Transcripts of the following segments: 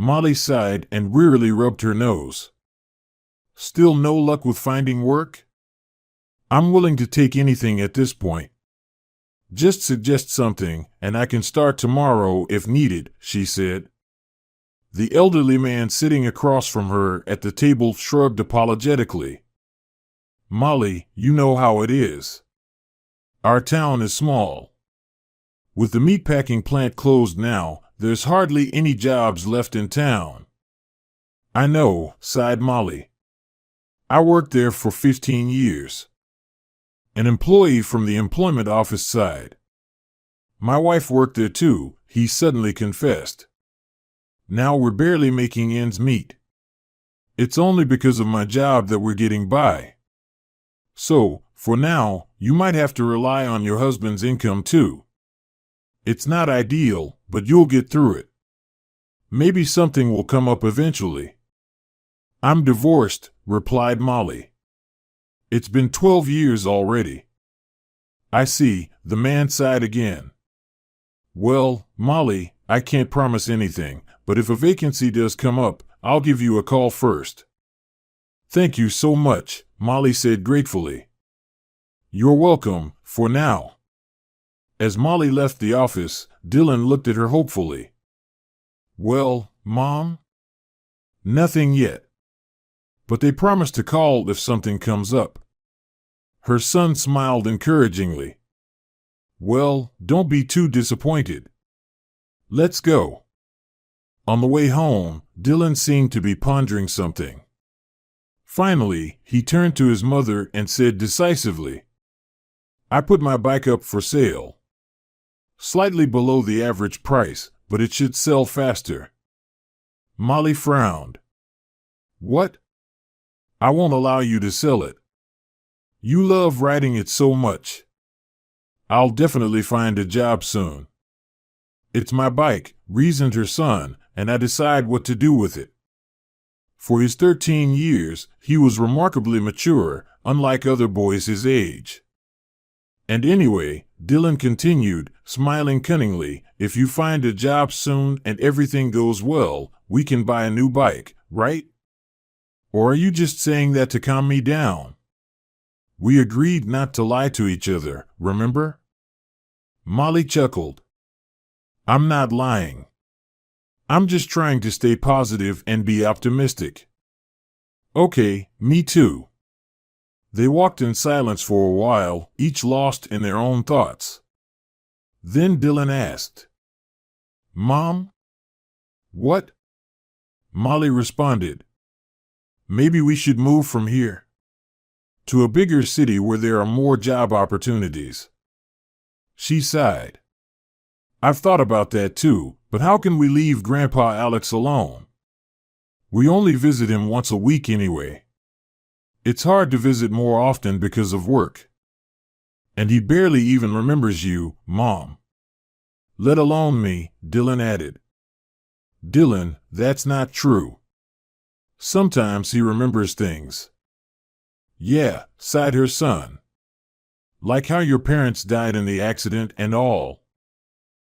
Molly sighed and wearily rubbed her nose. Still no luck with finding work? I'm willing to take anything at this point. Just suggest something, and I can start tomorrow if needed, she said. The elderly man sitting across from her at the table shrugged apologetically. Molly, you know how it is. Our town is small. With the meatpacking plant closed now, there's hardly any jobs left in town. I know, sighed Molly. I worked there for 15 years. An employee from the employment office sighed. My wife worked there too, he suddenly confessed. Now we're barely making ends meet. It's only because of my job that we're getting by. So, for now, you might have to rely on your husband's income too. It's not ideal, but you'll get through it. Maybe something will come up eventually. I'm divorced, replied Molly. It's been 12 years already. I see, the man sighed again. Well, Molly, I can't promise anything, but if a vacancy does come up, I'll give you a call first. Thank you so much, Molly said gratefully. You're welcome, for now. As Molly left the office, Dylan looked at her hopefully. Well, Mom? Nothing yet. But they promised to call if something comes up. Her son smiled encouragingly. Well, don't be too disappointed. Let's go. On the way home, Dylan seemed to be pondering something. Finally, he turned to his mother and said decisively, I put my bike up for sale. Slightly below the average price, but it should sell faster. Molly frowned. What? I won't allow you to sell it. You love riding it so much. I'll definitely find a job soon. It's my bike, reasoned her son, and I decide what to do with it. For his 13 years, he was remarkably mature, unlike other boys his age. And anyway, Dylan continued, smiling cunningly, if you find a job soon and everything goes well, we can buy a new bike, right? Or are you just saying that to calm me down? We agreed not to lie to each other, remember? Molly chuckled. I'm not lying. I'm just trying to stay positive and be optimistic. Okay, me too. They walked in silence for a while, each lost in their own thoughts. Then Dylan asked, Mom? What? Molly responded, maybe we should move from here to a bigger city where there are more job opportunities. She sighed. I've thought about that too, but how can we leave Grandpa Alex alone? We only visit him once a week anyway. It's hard to visit more often because of work. And he barely even remembers you, Mom. Let alone me, Dylan added. Dylan, that's not true. Sometimes he remembers things. Yeah, sighed her son. Like how your parents died in the accident and all.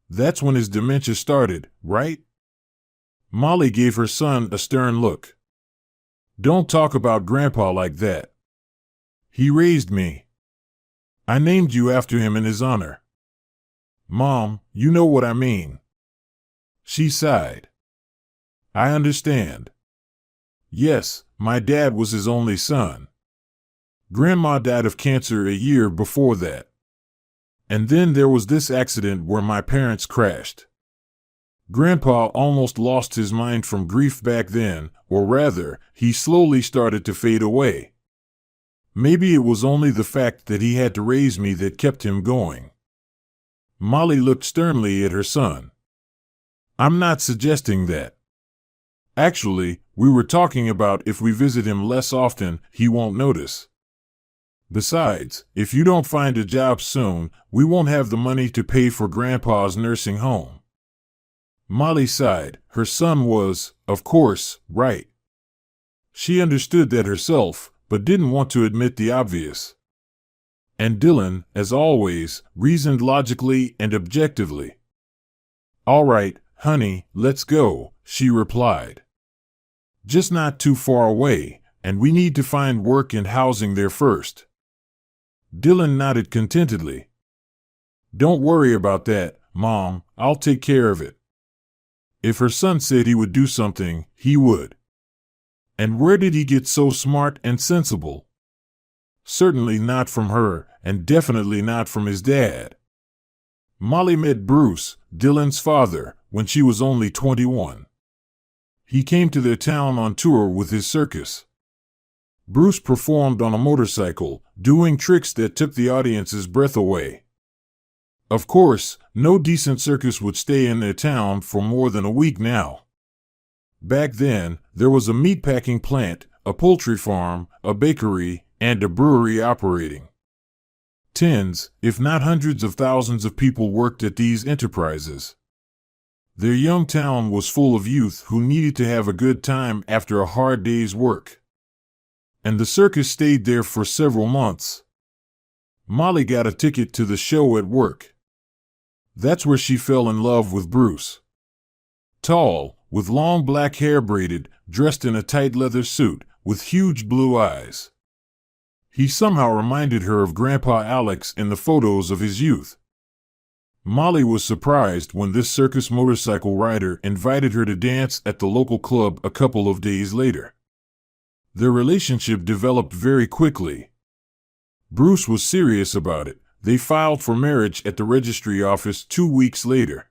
That's when his dementia started, right? Molly gave her son a stern look. Don't talk about Grandpa like that. He raised me. I named you after him in his honor. Mom, you know what I mean. She sighed. I understand. Yes, my dad was his only son. Grandma died of cancer a year before that. And then there was this accident where my parents crashed. Grandpa almost lost his mind from grief back then, or rather, he slowly started to fade away. Maybe it was only the fact that he had to raise me that kept him going. Molly looked sternly at her son. I'm not suggesting that. Actually, we were talking about if we visit him less often, he won't notice. Besides, if you don't find a job soon, we won't have the money to pay for Grandpa's nursing home. Molly sighed. Her son was, of course, right. She understood that herself, but didn't want to admit the obvious. And Dylan, as always, reasoned logically and objectively. All right, honey, let's go, she replied. Just not too far away, and we need to find work and housing there first. Dylan nodded contentedly. Don't worry about that, Mom, I'll take care of it. If her son said he would do something, he would. And where did he get so smart and sensible? Certainly not from her, and definitely not from his dad. Molly met Bruce, Dylan's father, when she was only 21. He came to their town on tour with his circus. Bruce performed on a motorcycle, doing tricks that took the audience's breath away. Of course, no decent circus would stay in their town for more than a week now. Back then, there was a meatpacking plant, a poultry farm, a bakery, and a brewery operating. Tens, if not hundreds of thousands of people worked at these enterprises. Their young town was full of youth who needed to have a good time after a hard day's work. And the circus stayed there for several months. Molly got a ticket to the show at work. That's where she fell in love with Bruce. Tall, with long black hair braided, dressed in a tight leather suit, with huge blue eyes. He somehow reminded her of Grandpa Alex in the photos of his youth. Molly was surprised when this circus motorcycle rider invited her to dance at the local club a couple of days later. Their relationship developed very quickly. Bruce was serious about it. They filed for marriage at the registry office 2 weeks later.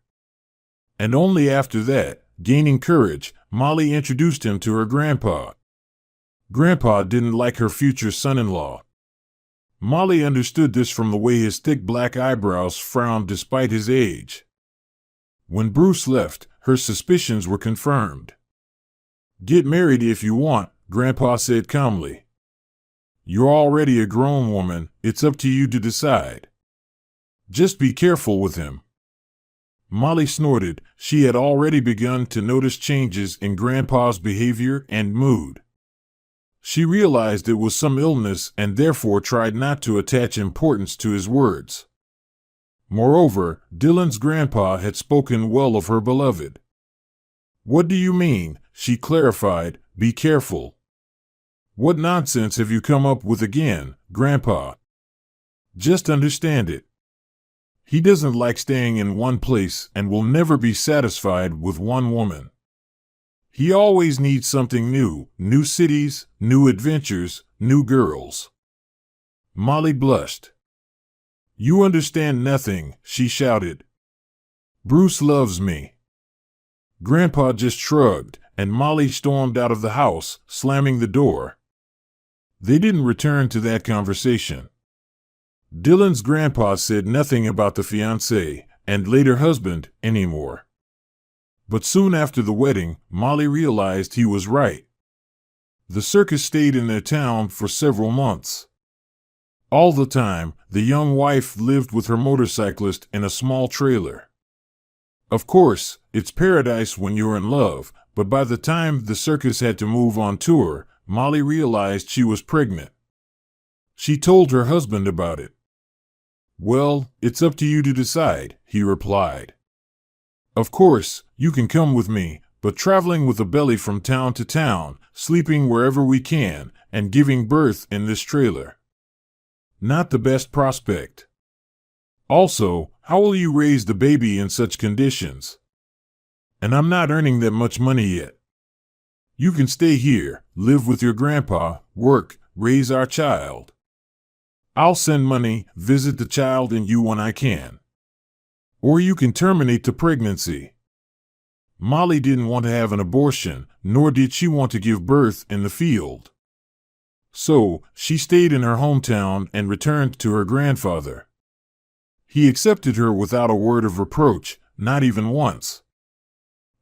And only after that, gaining courage, Molly introduced him to her grandpa. Grandpa didn't like her future son-in-law. Molly understood this from the way his thick black eyebrows frowned despite his age. When Bruce left, her suspicions were confirmed. "Get married if you want," Grandpa said calmly. "You're already a grown woman, it's up to you to decide. Just be careful with him." Molly snorted. She had already begun to notice changes in Grandpa's behavior and mood. She realized it was some illness and therefore tried not to attach importance to his words. Moreover, Dylan's grandpa had spoken well of her beloved. "What do you mean?" she clarified. "Be careful. What nonsense have you come up with again, Grandpa? Just understand it. He doesn't like staying in one place and will never be satisfied with one woman. He always needs something new, new cities, new adventures, new girls." Molly blushed. "You understand nothing," she shouted. "Bruce loves me." Grandpa just shrugged, and Molly stormed out of the house, slamming the door. They didn't return to that conversation. Dylan's grandpa said nothing about the fiancé, and later husband, anymore. But soon after the wedding, Molly realized he was right. The circus stayed in their town for several months. All the time, the young wife lived with her motorcyclist in a small trailer. Of course, it's paradise when you're in love, but by the time the circus had to move on tour, Molly realized she was pregnant. She told her husband about it. "Well, it's up to you to decide," he replied. "Of course, you can come with me, but traveling with a belly from town to town, sleeping wherever we can, and giving birth in this trailer. Not the best prospect. Also, how will you raise the baby in such conditions? And I'm not earning that much money yet. You can stay here, live with your grandpa, work, raise our child. I'll send money, visit the child and you when I can. Or you can terminate the pregnancy." Molly didn't want to have an abortion, nor did she want to give birth in the field. So, she stayed in her hometown and returned to her grandfather. He accepted her without a word of reproach, not even once.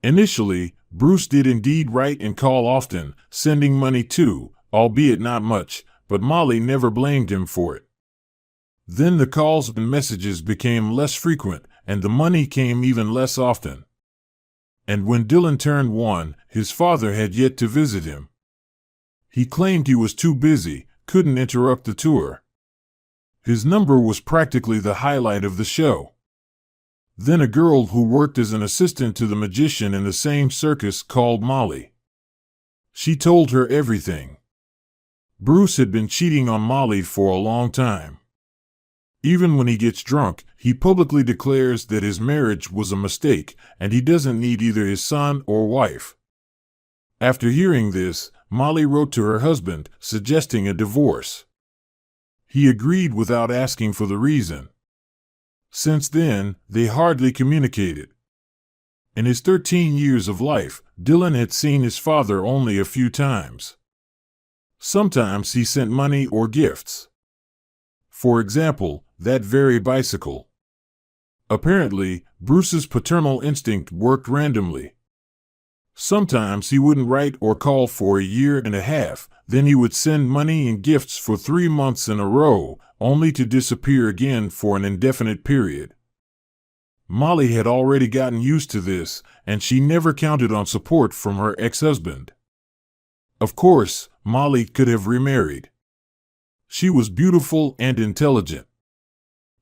Initially, Bruce did indeed write and call often, sending money too, albeit not much, but Molly never blamed him for it. Then the calls and messages became less frequent, and the money came even less often. And when Dylan turned 1, his father had yet to visit him. He claimed he was too busy, couldn't interrupt the tour. His number was practically the highlight of the show. Then a girl who worked as an assistant to the magician in the same circus called Molly. She told her everything. Bruce had been cheating on Molly for a long time. Even when he gets drunk, he publicly declares that his marriage was a mistake and he doesn't need either his son or wife. After hearing this, Molly wrote to her husband, suggesting a divorce. He agreed without asking for the reason. Since then, they hardly communicated. In his 13 years of life, Dylan had seen his father only a few times. Sometimes he sent money or gifts. For example, that very bicycle. Apparently, Bruce's paternal instinct worked randomly. Sometimes he wouldn't write or call for a year and a half, then he would send money and gifts for 3 months in a row, only to disappear again for an indefinite period. Molly had already gotten used to this, and she never counted on support from her ex-husband. Of course, Molly could have remarried. She was beautiful and intelligent.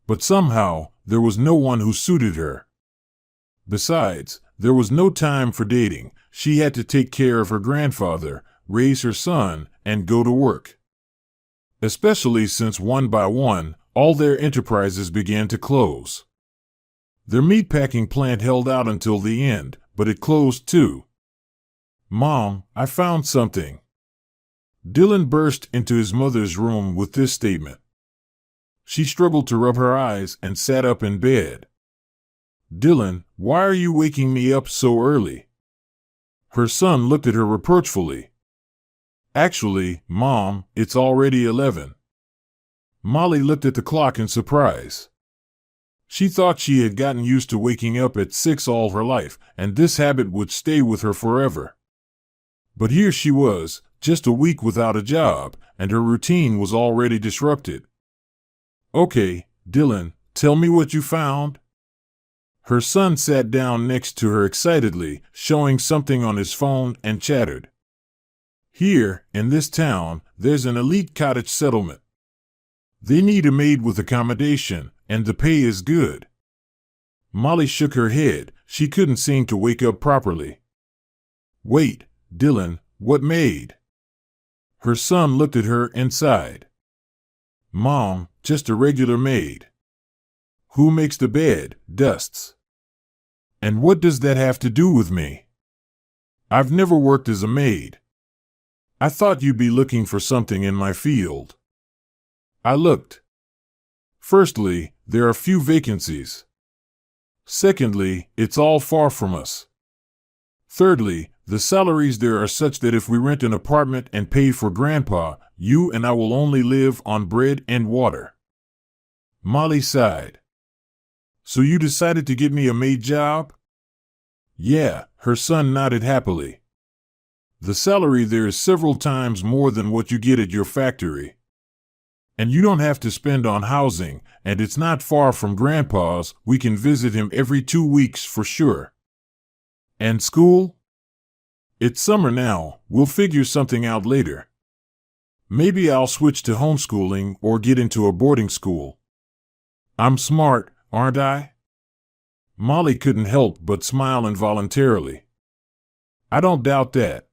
But somehow, there was no one who suited her. Besides, there was no time for dating. She had to take care of her grandfather, raise her son, and go to work. Especially since one by one, all their enterprises began to close. Their meatpacking plant held out until the end, but it closed too. "Mom, I found something." Dylan burst into his mother's room with this statement. She struggled to rub her eyes and sat up in bed. "Dylan, why are you waking me up so early?" Her son looked at her reproachfully. "Actually, Mom, it's already 11. Molly looked at the clock in surprise. She thought she had gotten used to waking up at 6 all her life, and this habit would stay with her forever. But here she was, just a week without a job, and her routine was already disrupted. "Okay, Dylan, tell me what you found." Her son sat down next to her excitedly, showing something on his phone, and chattered. "Here, in this town, there's an elite cottage settlement. They need a maid with accommodation, and the pay is good." Molly shook her head. She couldn't seem to wake up properly. "Wait, Dylan, what maid?" Her son looked at her and sighed. "Mom, just a regular maid. Who makes the bed, dusts. And what does that have to do with me? I've never worked as a maid. I thought you'd be looking for something in my field." I looked. Firstly, there are few vacancies. Secondly, it's all far from us. Thirdly, the salaries there are such that if we rent an apartment and pay for Grandpa, you and I will only live on bread and water. Molly sighed. "So you decided to get me a maid job?" "Yeah," her son nodded happily. "The salary there is several times more than what you get at your factory. And you don't have to spend on housing, and it's not far from Grandpa's. We can visit him every 2 weeks for sure." "And school?" "It's summer now. We'll figure something out later. Maybe I'll switch to homeschooling or get into a boarding school. I'm smart, aren't I?" Molly couldn't help but smile involuntarily. "I don't doubt that.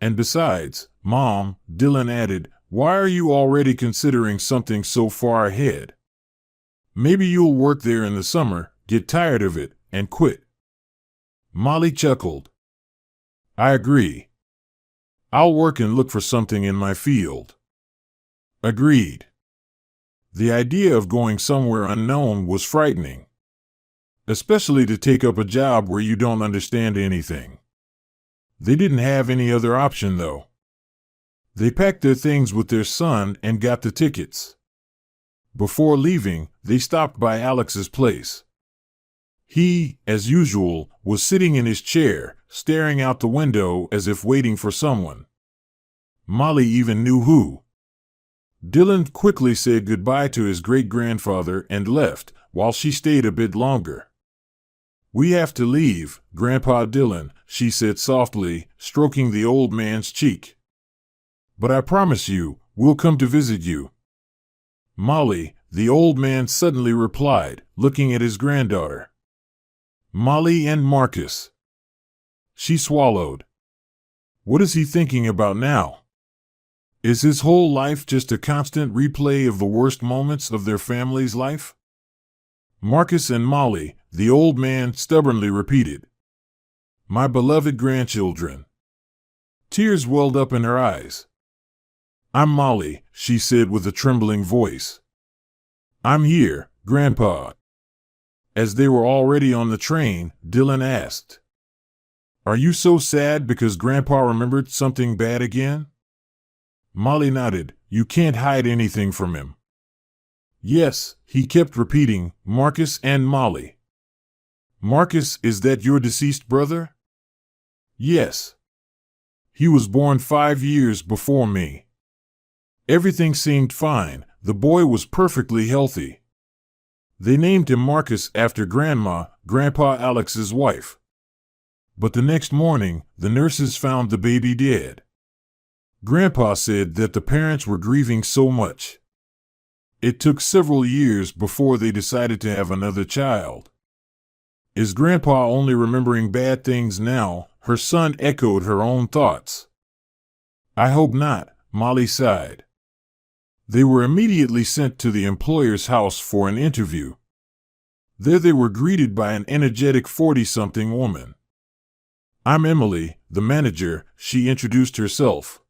And besides, Mom," Dylan added, "why are you already considering something so far ahead? Maybe you'll work there in the summer, get tired of it, and quit." Molly chuckled. "I agree. I'll work and look for something in my field." Agreed. The idea of going somewhere unknown was frightening, especially to take up a job where you don't understand anything. They didn't have any other option, though. They packed their things with their son and got the tickets. Before leaving, they stopped by Alex's place. He, as usual, was sitting in his chair, staring out the window as if waiting for someone. Molly even knew who. Dylan quickly said goodbye to his great-grandfather and left, while she stayed a bit longer. "We have to leave, Grandpa Dylan," she said softly, stroking the old man's cheek. "But I promise you, we'll come to visit you." "Molly," the old man suddenly replied, looking at his granddaughter. Molly and Marcus. She swallowed. What is he thinking about now? Is his whole life just a constant replay of the worst moments of their family's life? Marcus and Molly, the old man stubbornly repeated. My beloved grandchildren. Tears welled up in her eyes. I'm Molly, she said with a trembling voice. I'm here, Grandpa. As they were already on the train, Dylan asked, Are you so sad because Grandpa remembered something bad again? Molly nodded. You can't hide anything from him. Yes, he kept repeating, Marcus and Molly. Marcus, is that your deceased brother? Yes. He was born 5 years before me. Everything seemed fine. The boy was perfectly healthy. They named him Marcus after Grandpa Alex's wife. But the next morning, the nurses found the baby dead. Grandpa said that the parents were grieving so much. It took several years before they decided to have another child. Is Grandpa only remembering bad things now? Her son echoed her own thoughts. I hope not, Molly sighed. They were immediately sent to the employer's house for an interview. There they were greeted by an energetic 40-something woman. I'm Emily, the manager, she introduced herself.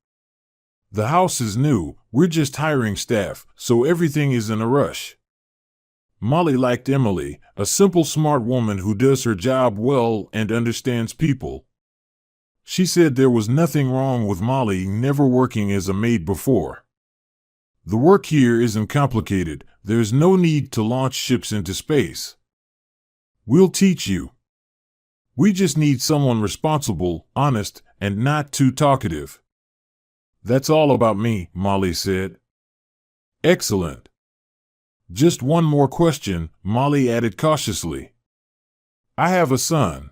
The house is new, we're just hiring staff, so everything is in a rush. Molly liked Emily, a simple, smart woman who does her job well and understands people. She said there was nothing wrong with Molly never working as a maid before. The work here isn't complicated, there's no need to launch ships into space. We'll teach you. We just need someone responsible, honest, and not too talkative. That's all about me, Molly said. Excellent. Just one more question, Molly added cautiously. I have a son.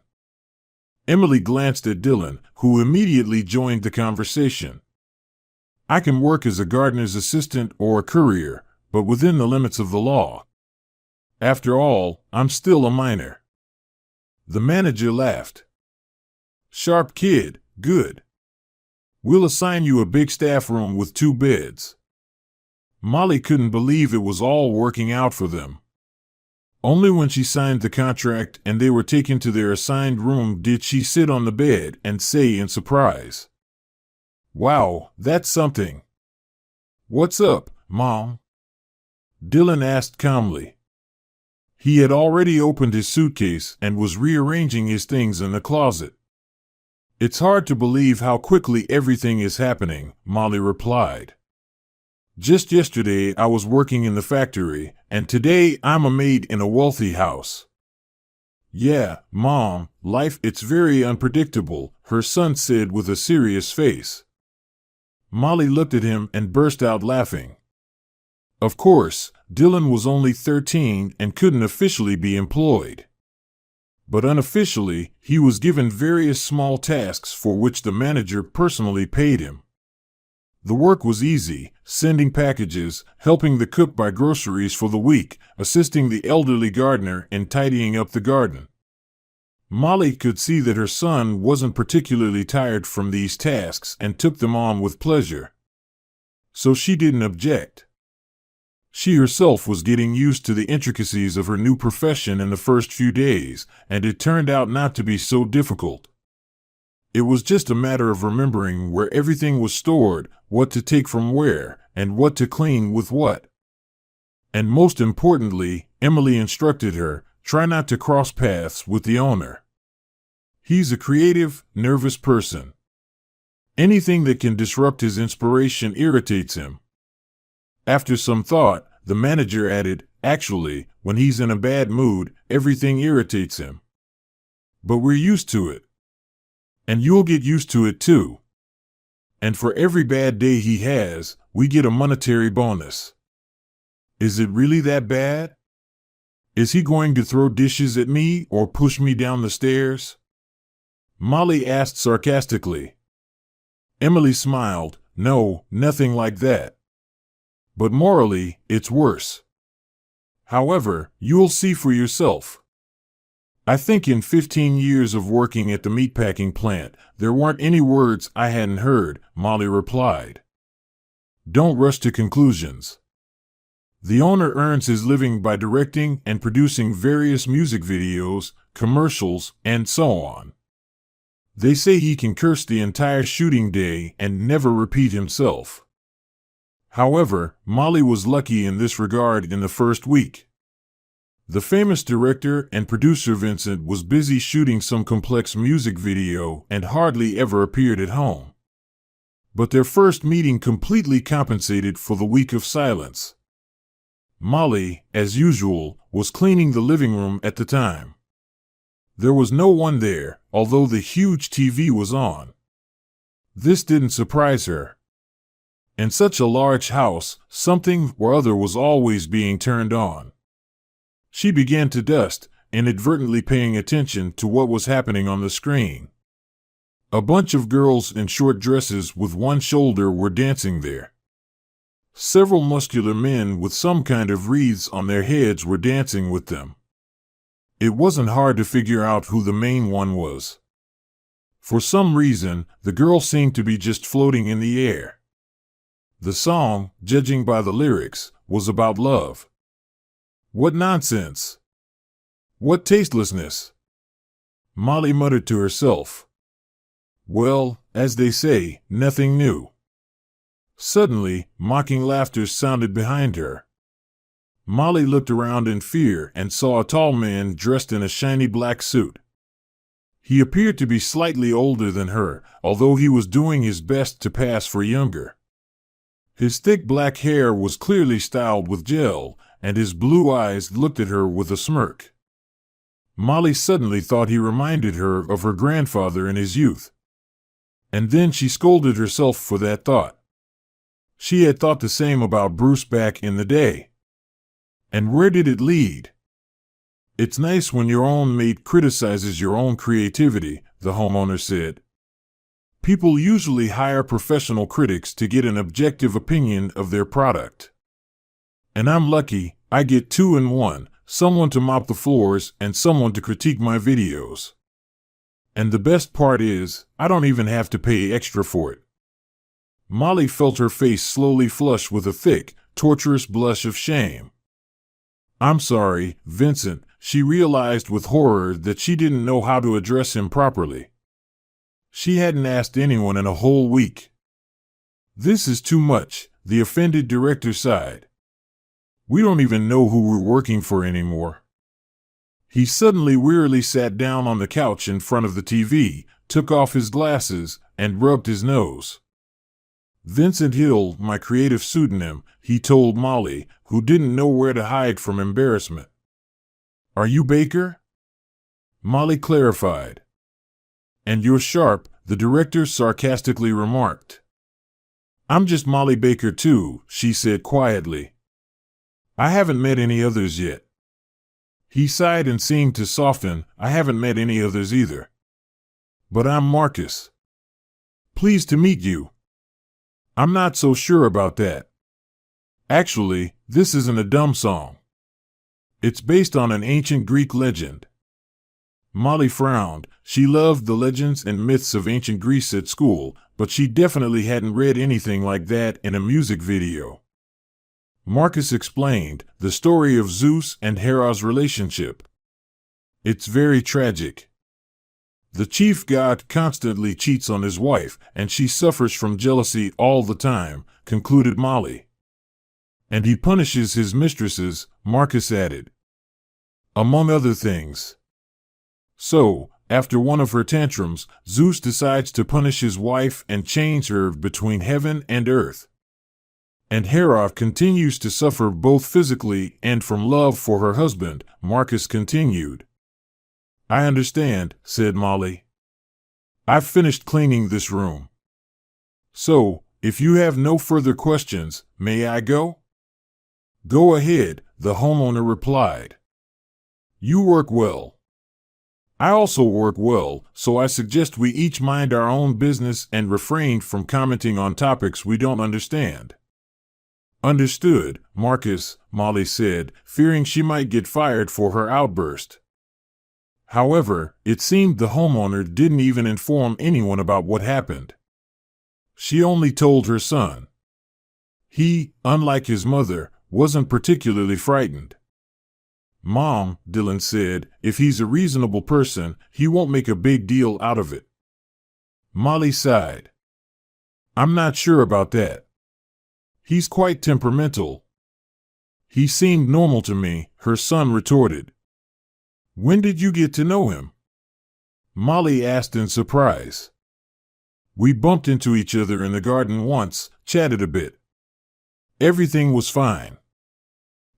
Emily glanced at Dylan, who immediately joined the conversation. I can work as a gardener's assistant or a courier, but within the limits of the law. After all, I'm still a minor. The manager laughed. Sharp kid, good. We'll assign you a big staff room with 2 beds. Molly couldn't believe it was all working out for them. Only when she signed the contract and they were taken to their assigned room did she sit on the bed and say in surprise, Wow, that's something. What's up, Mom? Dylan asked calmly. He had already opened his suitcase and was rearranging his things in the closet. It's hard to believe how quickly everything is happening, Molly replied. Just yesterday I was working in the factory, and today I'm a maid in a wealthy house. Yeah, Mom, life, it's very unpredictable, her son said with a serious face. Molly looked at him and burst out laughing. Of course, Dylan was only 13 and couldn't officially be employed. But unofficially, he was given various small tasks for which the manager personally paid him. The work was easy, sending packages, helping the cook buy groceries for the week, assisting the elderly gardener in tidying up the garden. Molly could see that her son wasn't particularly tired from these tasks and took them on with pleasure. So she didn't object. She herself was getting used to the intricacies of her new profession in the first few days, and it turned out not to be so difficult. It was just a matter of remembering where everything was stored, what to take from where, and what to clean with what. And most importantly, Emily instructed her, try not to cross paths with the owner. He's a creative, nervous person. Anything that can disrupt his inspiration irritates him. After some thought, the manager added, actually, when he's in a bad mood, everything irritates him. But we're used to it. And you'll get used to it too. And for every bad day he has, we get a monetary bonus. Is it really that bad? Is he going to throw dishes at me or push me down the stairs? Molly asked sarcastically. Emily smiled. No, nothing like that. But morally, it's worse. However, you'll see for yourself. I think in 15 years of working at the meatpacking plant, there weren't any words I hadn't heard, Molly replied. Don't rush to conclusions. The owner earns his living by directing and producing various music videos, commercials, and so on. They say he can curse the entire shooting day and never repeat himself. However, Molly was lucky in this regard in the first week. The famous director and producer Vincent was busy shooting some complex music video and hardly ever appeared at home. But their first meeting completely compensated for the week of silence. Molly, as usual, was cleaning the living room at the time. There was no one there, although the huge TV was on. This didn't surprise her. In such a large house, something or other was always being turned on. She began to dust, inadvertently paying attention to what was happening on the screen. A bunch of girls in short dresses with one shoulder were dancing there. Several muscular men with some kind of wreaths on their heads were dancing with them. It wasn't hard to figure out who the main one was. For some reason, the girl seemed to be just floating in the air. The song, judging by the lyrics, was about love. What nonsense! What tastelessness! Molly muttered to herself. Well, as they say, nothing new. Suddenly, mocking laughter sounded behind her. Molly looked around in fear and saw a tall man dressed in a shiny black suit. He appeared to be slightly older than her, although he was doing his best to pass for younger. His thick black hair was clearly styled with gel, and his blue eyes looked at her with a smirk. Molly suddenly thought he reminded her of her grandfather in his youth. And then she scolded herself for that thought. She had thought the same about Bruce back in the day. And where did it lead? It's nice when your own mate criticizes your own creativity, the homeowner said. People usually hire professional critics to get an objective opinion of their product. And I'm lucky, I get 2 in 1, someone to mop the floors and someone to critique my videos. And the best part is, I don't even have to pay extra for it. Molly felt her face slowly flush with a thick, torturous blush of shame. I'm sorry, Vincent, she realized with horror that she didn't know how to address him properly. She hadn't asked anyone in a whole week. This is too much, the offended director sighed. We don't even know who we're working for anymore. He suddenly wearily sat down on the couch in front of the TV, took off his glasses, and rubbed his nose. Vincent Hill, my creative pseudonym, he told Molly, who didn't know where to hide from embarrassment. Are you Baker? Molly clarified. And you're Sharp, the director sarcastically remarked. I'm just Molly Baker too, she said quietly. I haven't met any others yet. He sighed and seemed to soften. I haven't met any others either. But I'm Marcus. Pleased to meet you. I'm not so sure about that. Actually, this isn't a dumb song. It's based on an ancient Greek legend. Molly frowned. She loved the legends and myths of ancient Greece at school, but she definitely hadn't read anything like that in a music video. Marcus explained the story of Zeus and Hera's relationship. It's very tragic. The chief god constantly cheats on his wife, and she suffers from jealousy all the time, concluded Molly. And he punishes his mistresses, Marcus added. Among other things. So, after one of her tantrums, Zeus decides to punish his wife and change her between heaven and earth. And Hera continues to suffer both physically and from love for her husband, Marcus continued. I understand, said Molly. I've finished cleaning this room. So, if you have no further questions, may I go? Go ahead, the homeowner replied. You work well. I also work well, so I suggest we each mind our own business and refrain from commenting on topics we don't understand. Understood, Marcus, Molly said, fearing she might get fired for her outburst. However, it seemed the homeowner didn't even inform anyone about what happened. She only told her son. He, unlike his mother, wasn't particularly frightened. "Mom," Dylan said, "if he's a reasonable person, he won't make a big deal out of it." Molly sighed. "I'm not sure about that. He's quite temperamental." "He seemed normal to me," her son retorted. "When did you get to know him?" Molly asked in surprise. "We bumped into each other in the garden once, chatted a bit. Everything was fine.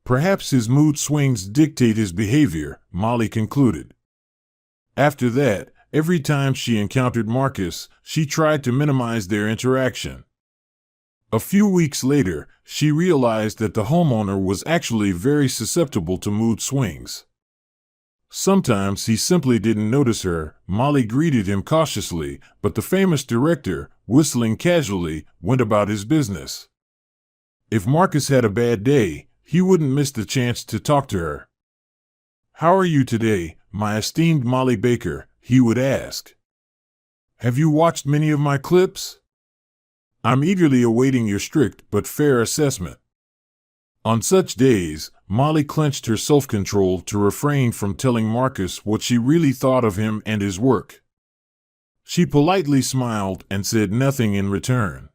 Perhaps his mood swings dictate his behavior," Molly concluded. After that, every time she encountered Marcus, she tried to minimize their interaction. A few weeks later, she realized that the homeowner was actually very susceptible to mood swings. Sometimes he simply didn't notice her. Molly greeted him cautiously, but the famous director, whistling casually, went about his business. If Marcus had a bad day, he wouldn't miss the chance to talk to her. "How are you today, my esteemed Molly Baker?" he would ask. "Have you watched many of my clips? I'm eagerly awaiting your strict but fair assessment." On such days, Molly clenched her self-control to refrain from telling Marcus what she really thought of him and his work. She politely smiled and said nothing in return.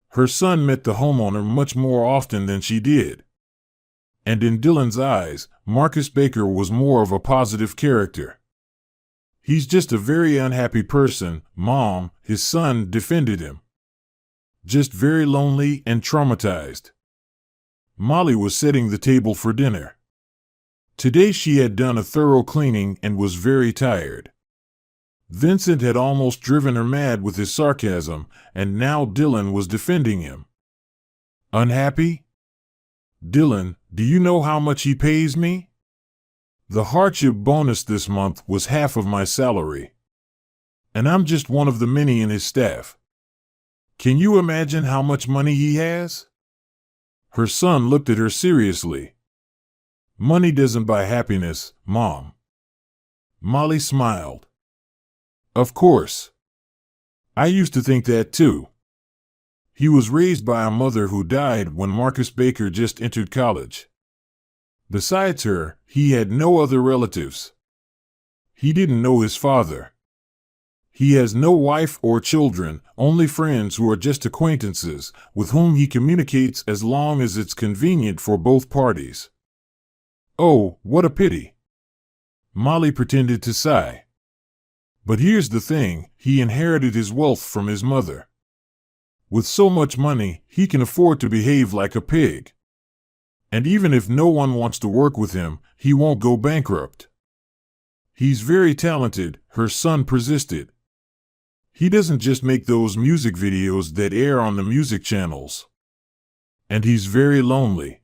Her son met the homeowner much more often than she did. And in Dylan's eyes, Marcus Baker was more of a positive character. "He's just a very unhappy person, Mom," his son defended him. "Just very lonely and traumatized." Molly was setting the table for dinner. Today she had done a thorough cleaning and was very tired. Vincent had almost driven her mad with his sarcasm, and now Dylan was defending him. "Unhappy? Dylan, do you know how much he pays me? The hardship bonus this month was half of my salary. And I'm just one of the many in his staff. Can you imagine how much money he has?" Her son looked at her seriously. "Money doesn't buy happiness, Mom." Molly smiled. "Of course. I used to think that too. He was raised by a mother who died when Marcus Baker just entered college. Besides her, he had no other relatives. He didn't know his father. He has no wife or children, only friends who are just acquaintances, with whom he communicates as long as it's convenient for both parties." "Oh, what a pity." Molly pretended to sigh. "But here's the thing, he inherited his wealth from his mother. With so much money, he can afford to behave like a pig. And even if no one wants to work with him, he won't go bankrupt. He's very talented," her son persisted. "He doesn't just make those music videos that air on the music channels. And he's very lonely."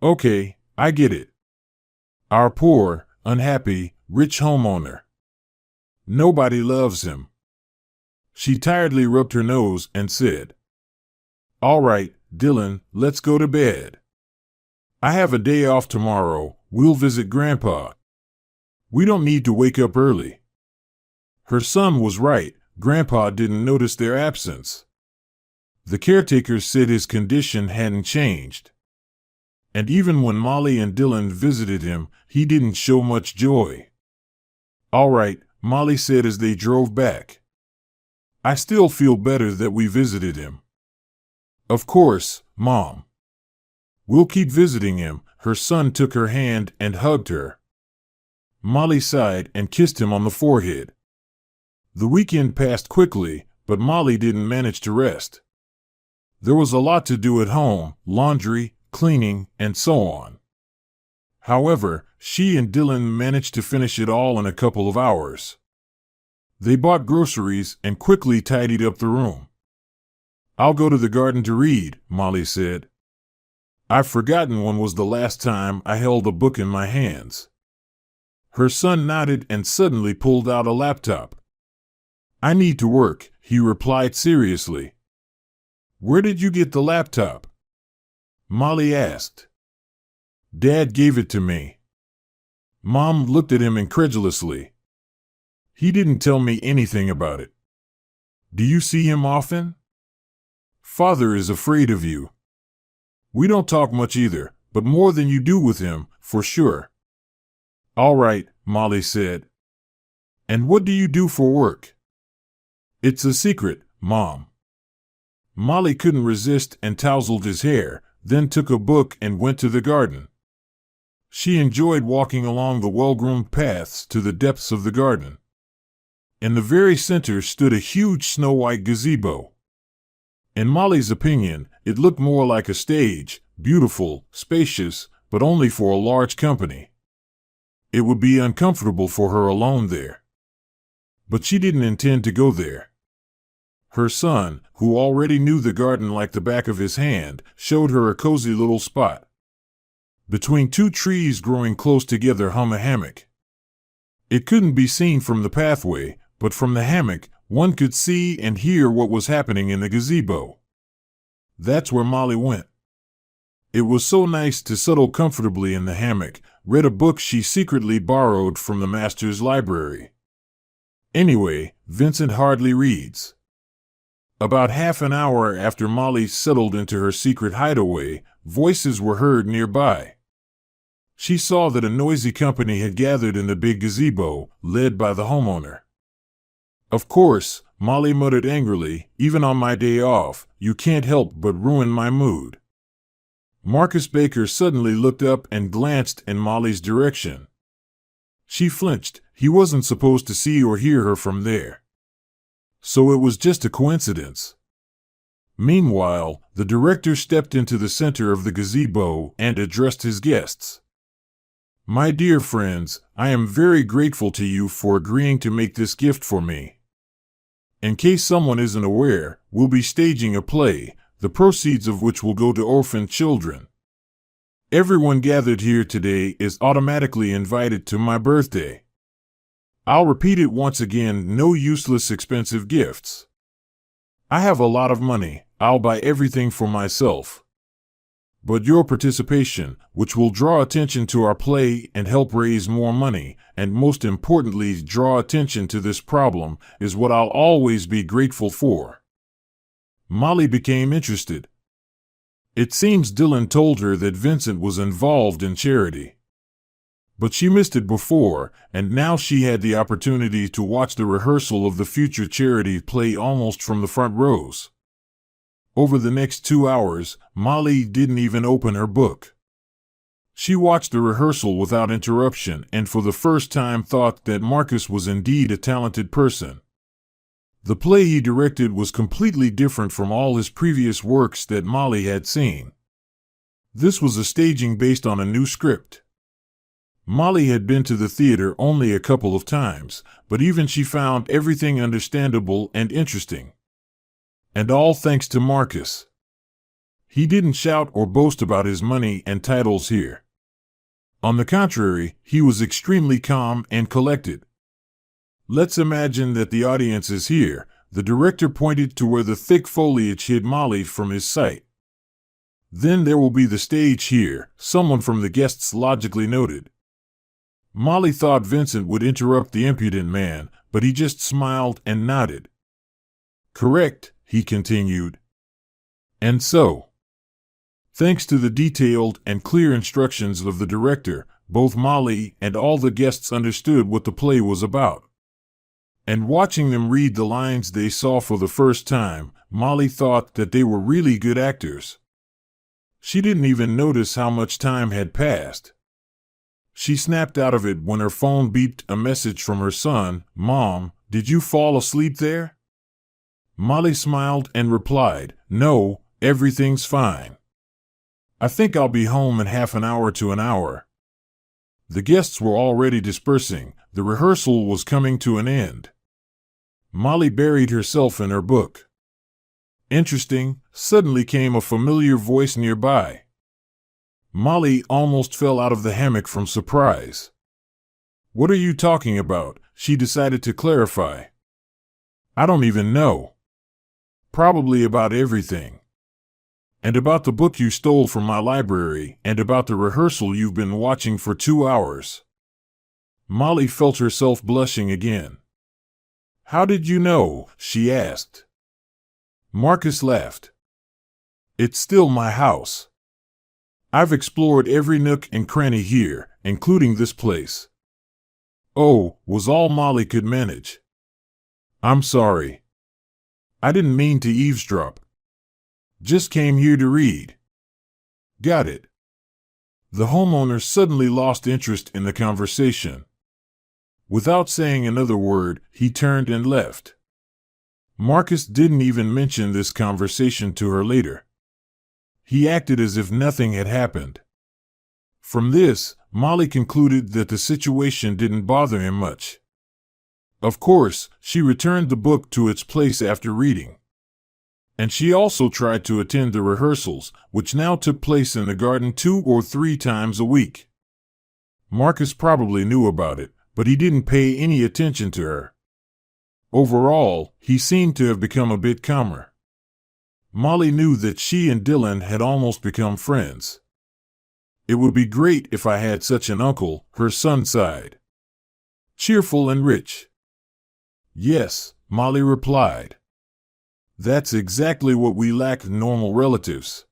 "Okay, I get it. Our poor, unhappy, rich homeowner. Nobody loves him." She tiredly rubbed her nose and said, "All right, Dylan, let's go to bed. I have a day off tomorrow. We'll visit Grandpa. We don't need to wake up early." Her son was right. Grandpa didn't notice their absence. The caretaker said his condition hadn't changed. And even when Molly and Dylan visited him, he didn't show much joy. "All right," Molly said as they drove back. "I still feel better that we visited him." "Of course, Mom. We'll keep visiting him." Her son took her hand and hugged her. Molly sighed and kissed him on the forehead. The weekend passed quickly, but Molly didn't manage to rest. There was a lot to do at home: laundry, cleaning, and so on. However, she and Dylan managed to finish it all in a couple of hours. They bought groceries and quickly tidied up the room. "I'll go to the garden to read," Molly said. "I've forgotten when was the last time I held a book in my hands." Her son nodded and suddenly pulled out a laptop. "I need to work," he replied seriously. "Where did you get the laptop?" Molly asked. "Dad gave it to me." Mom looked at him incredulously. He didn't tell me anything about it. Do you see him often? Father is afraid of you. We don't talk much either, but more than you do with him, for sure. All right, Molly said. And what do you do for work? It's a secret, Mom. Molly couldn't resist and tousled his hair, then took a book and went to the garden. She enjoyed walking along the well-groomed paths to the depths of the garden. In the very center stood a huge snow-white gazebo. In Molly's opinion, it looked more like a stage, beautiful, spacious, but only for a large company. It would be uncomfortable for her alone there. But she didn't intend to go there. Her son, who already knew the garden like the back of his hand, showed her a cozy little spot. Between two trees growing close together hung a hammock. It couldn't be seen from the pathway, but from the hammock, one could see and hear what was happening in the gazebo. That's where Molly went. It was so nice to settle comfortably in the hammock, read a book she secretly borrowed from the master's library. Anyway, Vincent hardly reads. About half an hour after Molly settled into her secret hideaway, voices were heard nearby. She saw that a noisy company had gathered in the big gazebo, led by the homeowner. Of course, Molly muttered angrily, even on my day off, you can't help but ruin my mood. Marcus Baker suddenly looked up and glanced in Molly's direction. She flinched. He wasn't supposed to see or hear her from there. So it was just a coincidence. Meanwhile, the director stepped into the center of the gazebo and addressed his guests. My dear friends, I am very grateful to you for agreeing to make this gift for me. In case someone isn't aware, we'll be staging a play, the proceeds of which will go to orphan children. Everyone gathered here today is automatically invited to my birthday. I'll repeat it once again, no useless expensive gifts. I have a lot of money, I'll buy everything for myself. But your participation, which will draw attention to our play and help raise more money, and most importantly draw attention to this problem, is what I'll always be grateful for. Molly became interested. It seems Dylan told her that Vincent was involved in charity. But she missed it before, and now she had the opportunity to watch the rehearsal of the future charity play almost from the front rows. Over the next 2 hours, Molly didn't even open her book. She watched the rehearsal without interruption and for the first time thought that Marcus was indeed a talented person. The play he directed was completely different from all his previous works that Molly had seen. This was a staging based on a new script. Molly had been to the theater only a couple of times, but even she found everything understandable and interesting. And all thanks to Marcus. He didn't shout or boast about his money and titles here. On the contrary, he was extremely calm and collected. Let's imagine that the audience is here. The director pointed to where the thick foliage hid Molly from his sight. Then there will be the stage here, someone from the guests logically noted. Molly thought Vincent would interrupt the impudent man, but he just smiled and nodded. Correct, he continued. And so, thanks to the detailed and clear instructions of the director, both Molly and all the guests understood what the play was about. And watching them read the lines they saw for the first time, Molly thought that they were really good actors. She didn't even notice how much time had passed. She snapped out of it when her phone beeped a message from her son. Mom, did you fall asleep there? Molly smiled and replied, No, everything's fine. I think I'll be home in half an hour to an hour. The guests were already dispersing. The rehearsal was coming to an end. Molly buried herself in her book. Interesting, suddenly came a familiar voice nearby. Molly almost fell out of the hammock from surprise. What are you talking about? She decided to clarify. I don't even know. Probably about everything. And about the book you stole from my library, and about the rehearsal you've been watching for 2 hours. Molly felt herself blushing again. "How did you know?" she asked. Marcus laughed. "It's still my house. I've explored every nook and cranny here, including this place." "Oh," was all Molly could manage. "I'm sorry. I didn't mean to eavesdrop. Just came here to read." "Got it." The homeowner suddenly lost interest in the conversation. Without saying another word, he turned and left. Marcus didn't even mention this conversation to her later. He acted as if nothing had happened. From this, Molly concluded that the situation didn't bother him much. Of course, she returned the book to its place after reading. And she also tried to attend the rehearsals, which now took place in the garden 2 or 3 times a week. Marcus probably knew about it, but he didn't pay any attention to her. Overall, he seemed to have become a bit calmer. Molly knew that she and Dylan had almost become friends. "It would be great if I had such an uncle," her son sighed. "Cheerful and rich." "Yes," Molly replied. "That's exactly what we lack in normal relatives."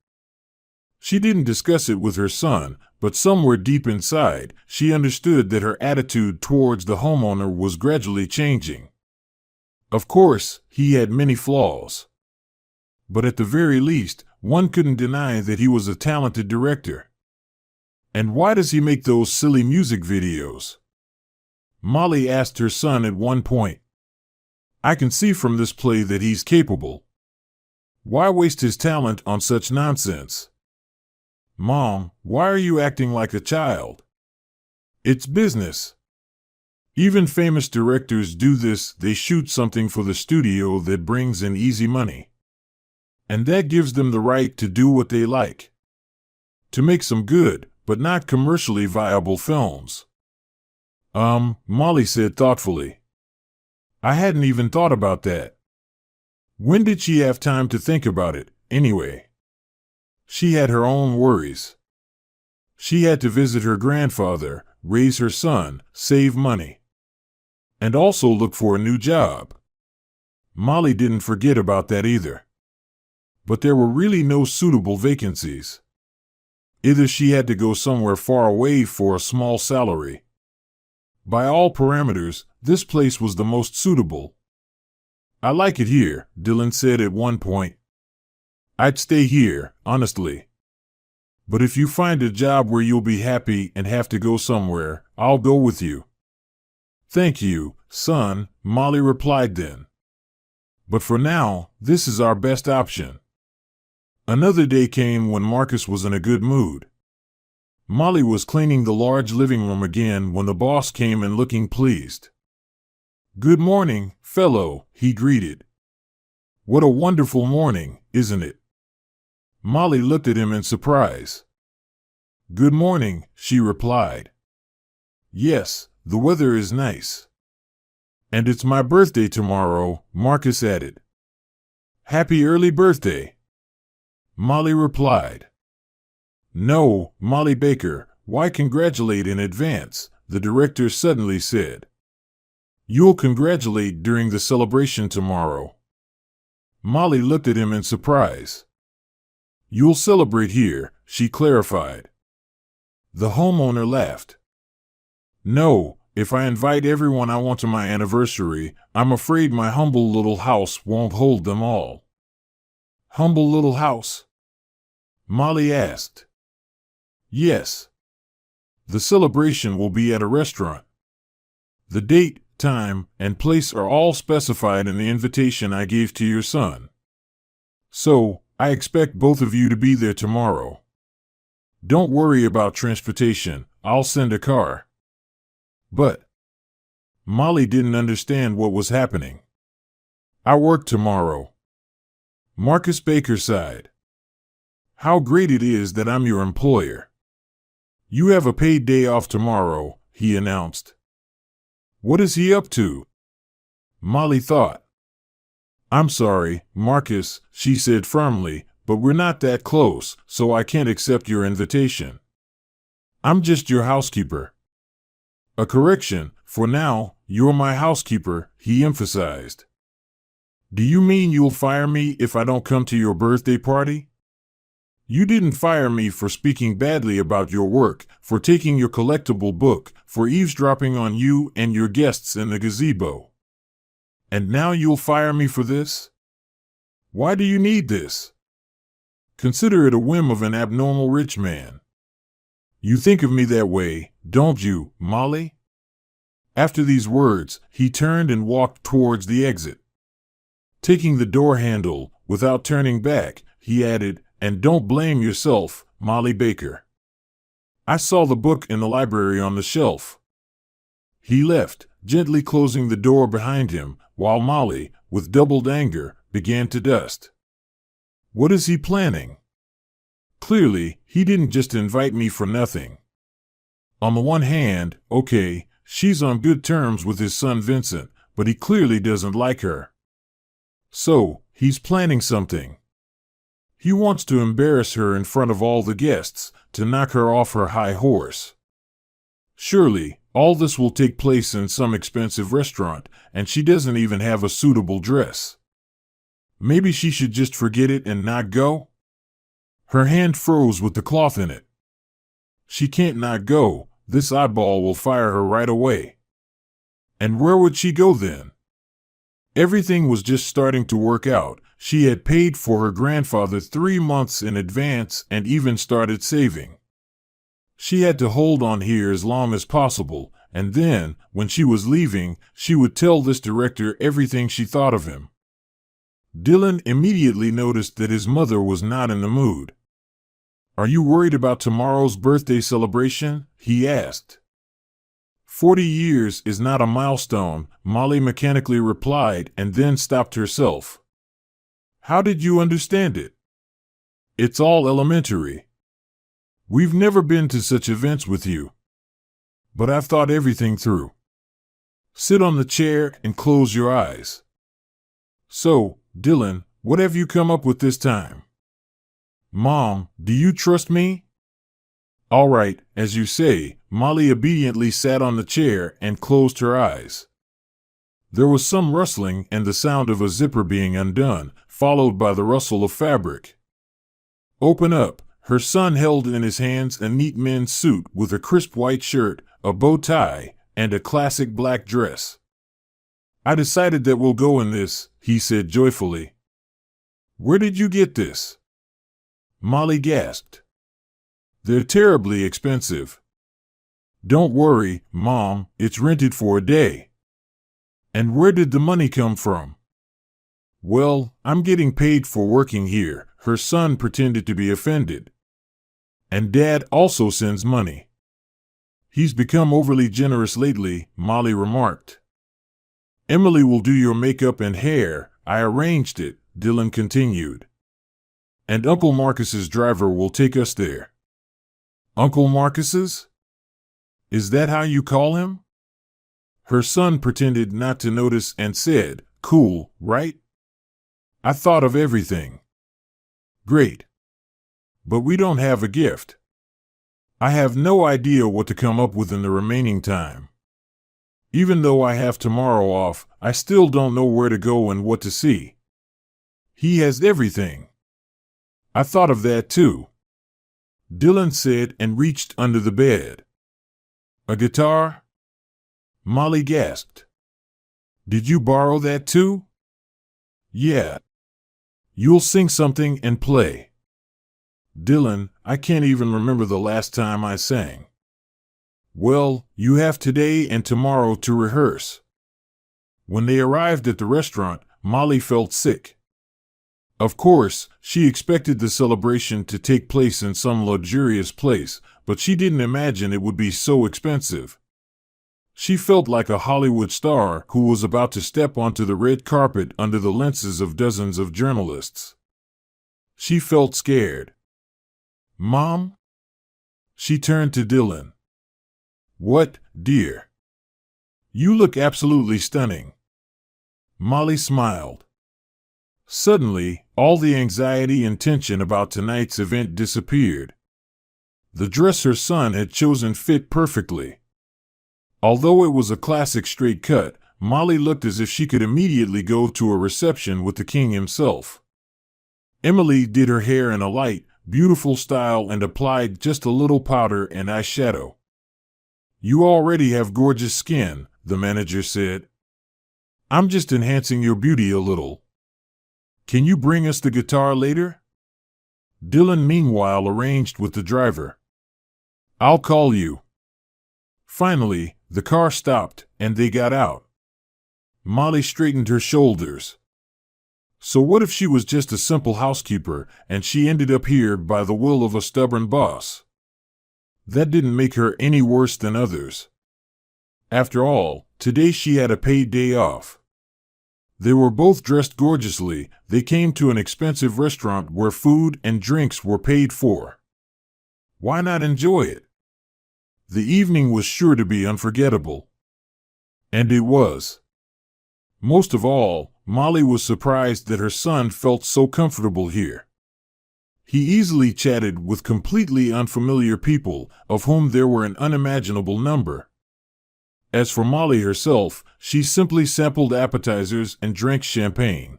She didn't discuss it with her son, but somewhere deep inside, she understood that her attitude towards the homeowner was gradually changing. Of course, he had many flaws. But at the very least, one couldn't deny that he was a talented director. "And why does he make those silly music videos?" Molly asked her son at one point. "I can see from this play that he's capable. Why waste his talent on such nonsense?" "Mom, why are you acting like a child? It's business. Even famous directors do this. They shoot something for the studio that brings in easy money. And that gives them the right to do what they like. To make some good, but not commercially viable films." Molly said thoughtfully. "I hadn't even thought about that." When did she have time to think about it, anyway? She had her own worries. She had to visit her grandfather, raise her son, save money, and also look for a new job. Molly didn't forget about that either. But there were really no suitable vacancies. Either she had to go somewhere far away for a small salary. By all parameters, this place was the most suitable. "I like it here," Dylan said at one point. "I'd stay here, honestly. But if you find a job where you'll be happy and have to go somewhere, I'll go with you." "Thank you, son," Molly replied then. "But for now, this is our best option." Another day came when Marcus was in a good mood. Molly was cleaning the large living room again when the boss came in looking pleased. "Good morning, fellow," he greeted. "What a wonderful morning, isn't it?" Molly looked at him in surprise. "Good morning," she replied. "Yes, the weather is nice." "And it's my birthday tomorrow," Marcus added. "Happy early birthday," Molly replied. "No, Molly Baker, why congratulate in advance?" the director suddenly said. "You'll congratulate during the celebration tomorrow." Molly looked at him in surprise. "You'll celebrate here," she clarified. The homeowner laughed. "No, if I invite everyone I want to my anniversary, I'm afraid my humble little house won't hold them all." "Humble little house?" Molly asked. "Yes. The celebration will be at a restaurant. The date, time, and place are all specified in the invitation I gave to your son. So, I expect both of you to be there tomorrow. Don't worry about transportation, I'll send a car." "But..." Molly didn't understand what was happening. "I work tomorrow." Marcus Baker sighed. "How great it is that I'm your employer." "You have a paid day off tomorrow," he announced. What is he up to? Molly thought. "I'm sorry, Marcus," she said firmly, "but we're not that close, so I can't accept your invitation. I'm just your housekeeper." A correction, for now, you're my housekeeper, he emphasized. Do you mean you'll fire me if I don't come to your birthday party? You didn't fire me for speaking badly about your work, for taking your collectible book, for eavesdropping on you and your guests in the gazebo. And now you'll fire me for this? Why do you need this? Consider it a whim of an abnormal rich man. You think of me that way, don't you, Molly? After these words, he turned and walked towards the exit. Taking the door handle, without turning back, he added, "And don't blame yourself, Molly Baker. I saw the book in the library on the shelf." He left, gently closing the door behind him, while Molly, with doubled anger, began to dust. What is he planning? Clearly, he didn't just invite me for nothing. On the one hand, okay, she's on good terms with his son Vincent, but he clearly doesn't like her. So, he's planning something. He wants to embarrass her in front of all the guests, to knock her off her high horse. Surely, all this will take place in some expensive restaurant, and she doesn't even have a suitable dress. Maybe she should just forget it and not go? Her hand froze with the cloth in it. She can't not go, this oddball will fire her right away. And where would she go then? Everything was just starting to work out. She had paid for her grandfather 3 months in advance and even started saving. She had to hold on here as long as possible, and then, when she was leaving, she would tell this director everything she thought of him. Dylan immediately noticed that his mother was not in the mood. "Are you worried about tomorrow's birthday celebration?" he asked. 40 years is not a milestone, Molly mechanically replied and then stopped herself. How did you understand it? It's all elementary. We've never been to such events with you. But I've thought everything through. Sit on the chair and close your eyes. So, Dylan, what have you come up with this time? Mom, do you trust me? All right, as you say, Molly obediently sat on the chair and closed her eyes. There was some rustling and the sound of a zipper being undone, followed by the rustle of fabric. Open up. Her son held in his hands a neat men's suit with a crisp white shirt, a bow tie, and a classic black dress. I decided that we'll go in this, he said joyfully. Where did you get this? Molly gasped. They're terribly expensive. Don't worry, Mom, it's rented for a day. And where did the money come from? Well, I'm getting paid for working here, her son pretended to be offended. And Dad also sends money. He's become overly generous lately, Molly remarked. Emily will do your makeup and hair, I arranged it, Dylan continued. And Uncle Marcus's driver will take us there. Uncle Marcus's? Is that how you call him? Her son pretended not to notice and said, Cool, right? I thought of everything. Great. But we don't have a gift. I have no idea what to come up with in the remaining time. Even though I have tomorrow off, I still don't know where to go and what to see. He has everything. I thought of that too. Dylan said and reached under the bed. A guitar? Molly gasped. Did you borrow that too? Yeah. You'll sing something and play. Dylan, I can't even remember the last time I sang. Well, you have today and tomorrow to rehearse. When they arrived at the restaurant, Molly felt sick. Of course, she expected the celebration to take place in some luxurious place, but she didn't imagine it would be so expensive. She felt like a Hollywood star who was about to step onto the red carpet under the lenses of dozens of journalists. She felt scared. Mom? She turned to Dylan. What, dear? You look absolutely stunning. Molly smiled. Suddenly, all the anxiety and tension about tonight's event disappeared. The dress her son had chosen fit perfectly. Although it was a classic straight cut, Molly looked as if she could immediately go to a reception with the king himself. Emily did her hair in a light, beautiful style and applied just a little powder and eyeshadow. "You already have gorgeous skin," the manager said. "I'm just enhancing your beauty a little. Can you bring us the guitar later?" Dylan meanwhile arranged with the driver. "I'll call you." Finally, the car stopped, and they got out. Molly straightened her shoulders. So what if she was just a simple housekeeper, and she ended up here by the will of a stubborn boss? That didn't make her any worse than others. After all, today she had a paid day off. They were both dressed gorgeously. They came to an expensive restaurant where food and drinks were paid for. Why not enjoy it? The evening was sure to be unforgettable. And it was. Most of all, Molly was surprised that her son felt so comfortable here. He easily chatted with completely unfamiliar people, of whom there were an unimaginable number. As for Molly herself, she simply sampled appetizers and drank champagne.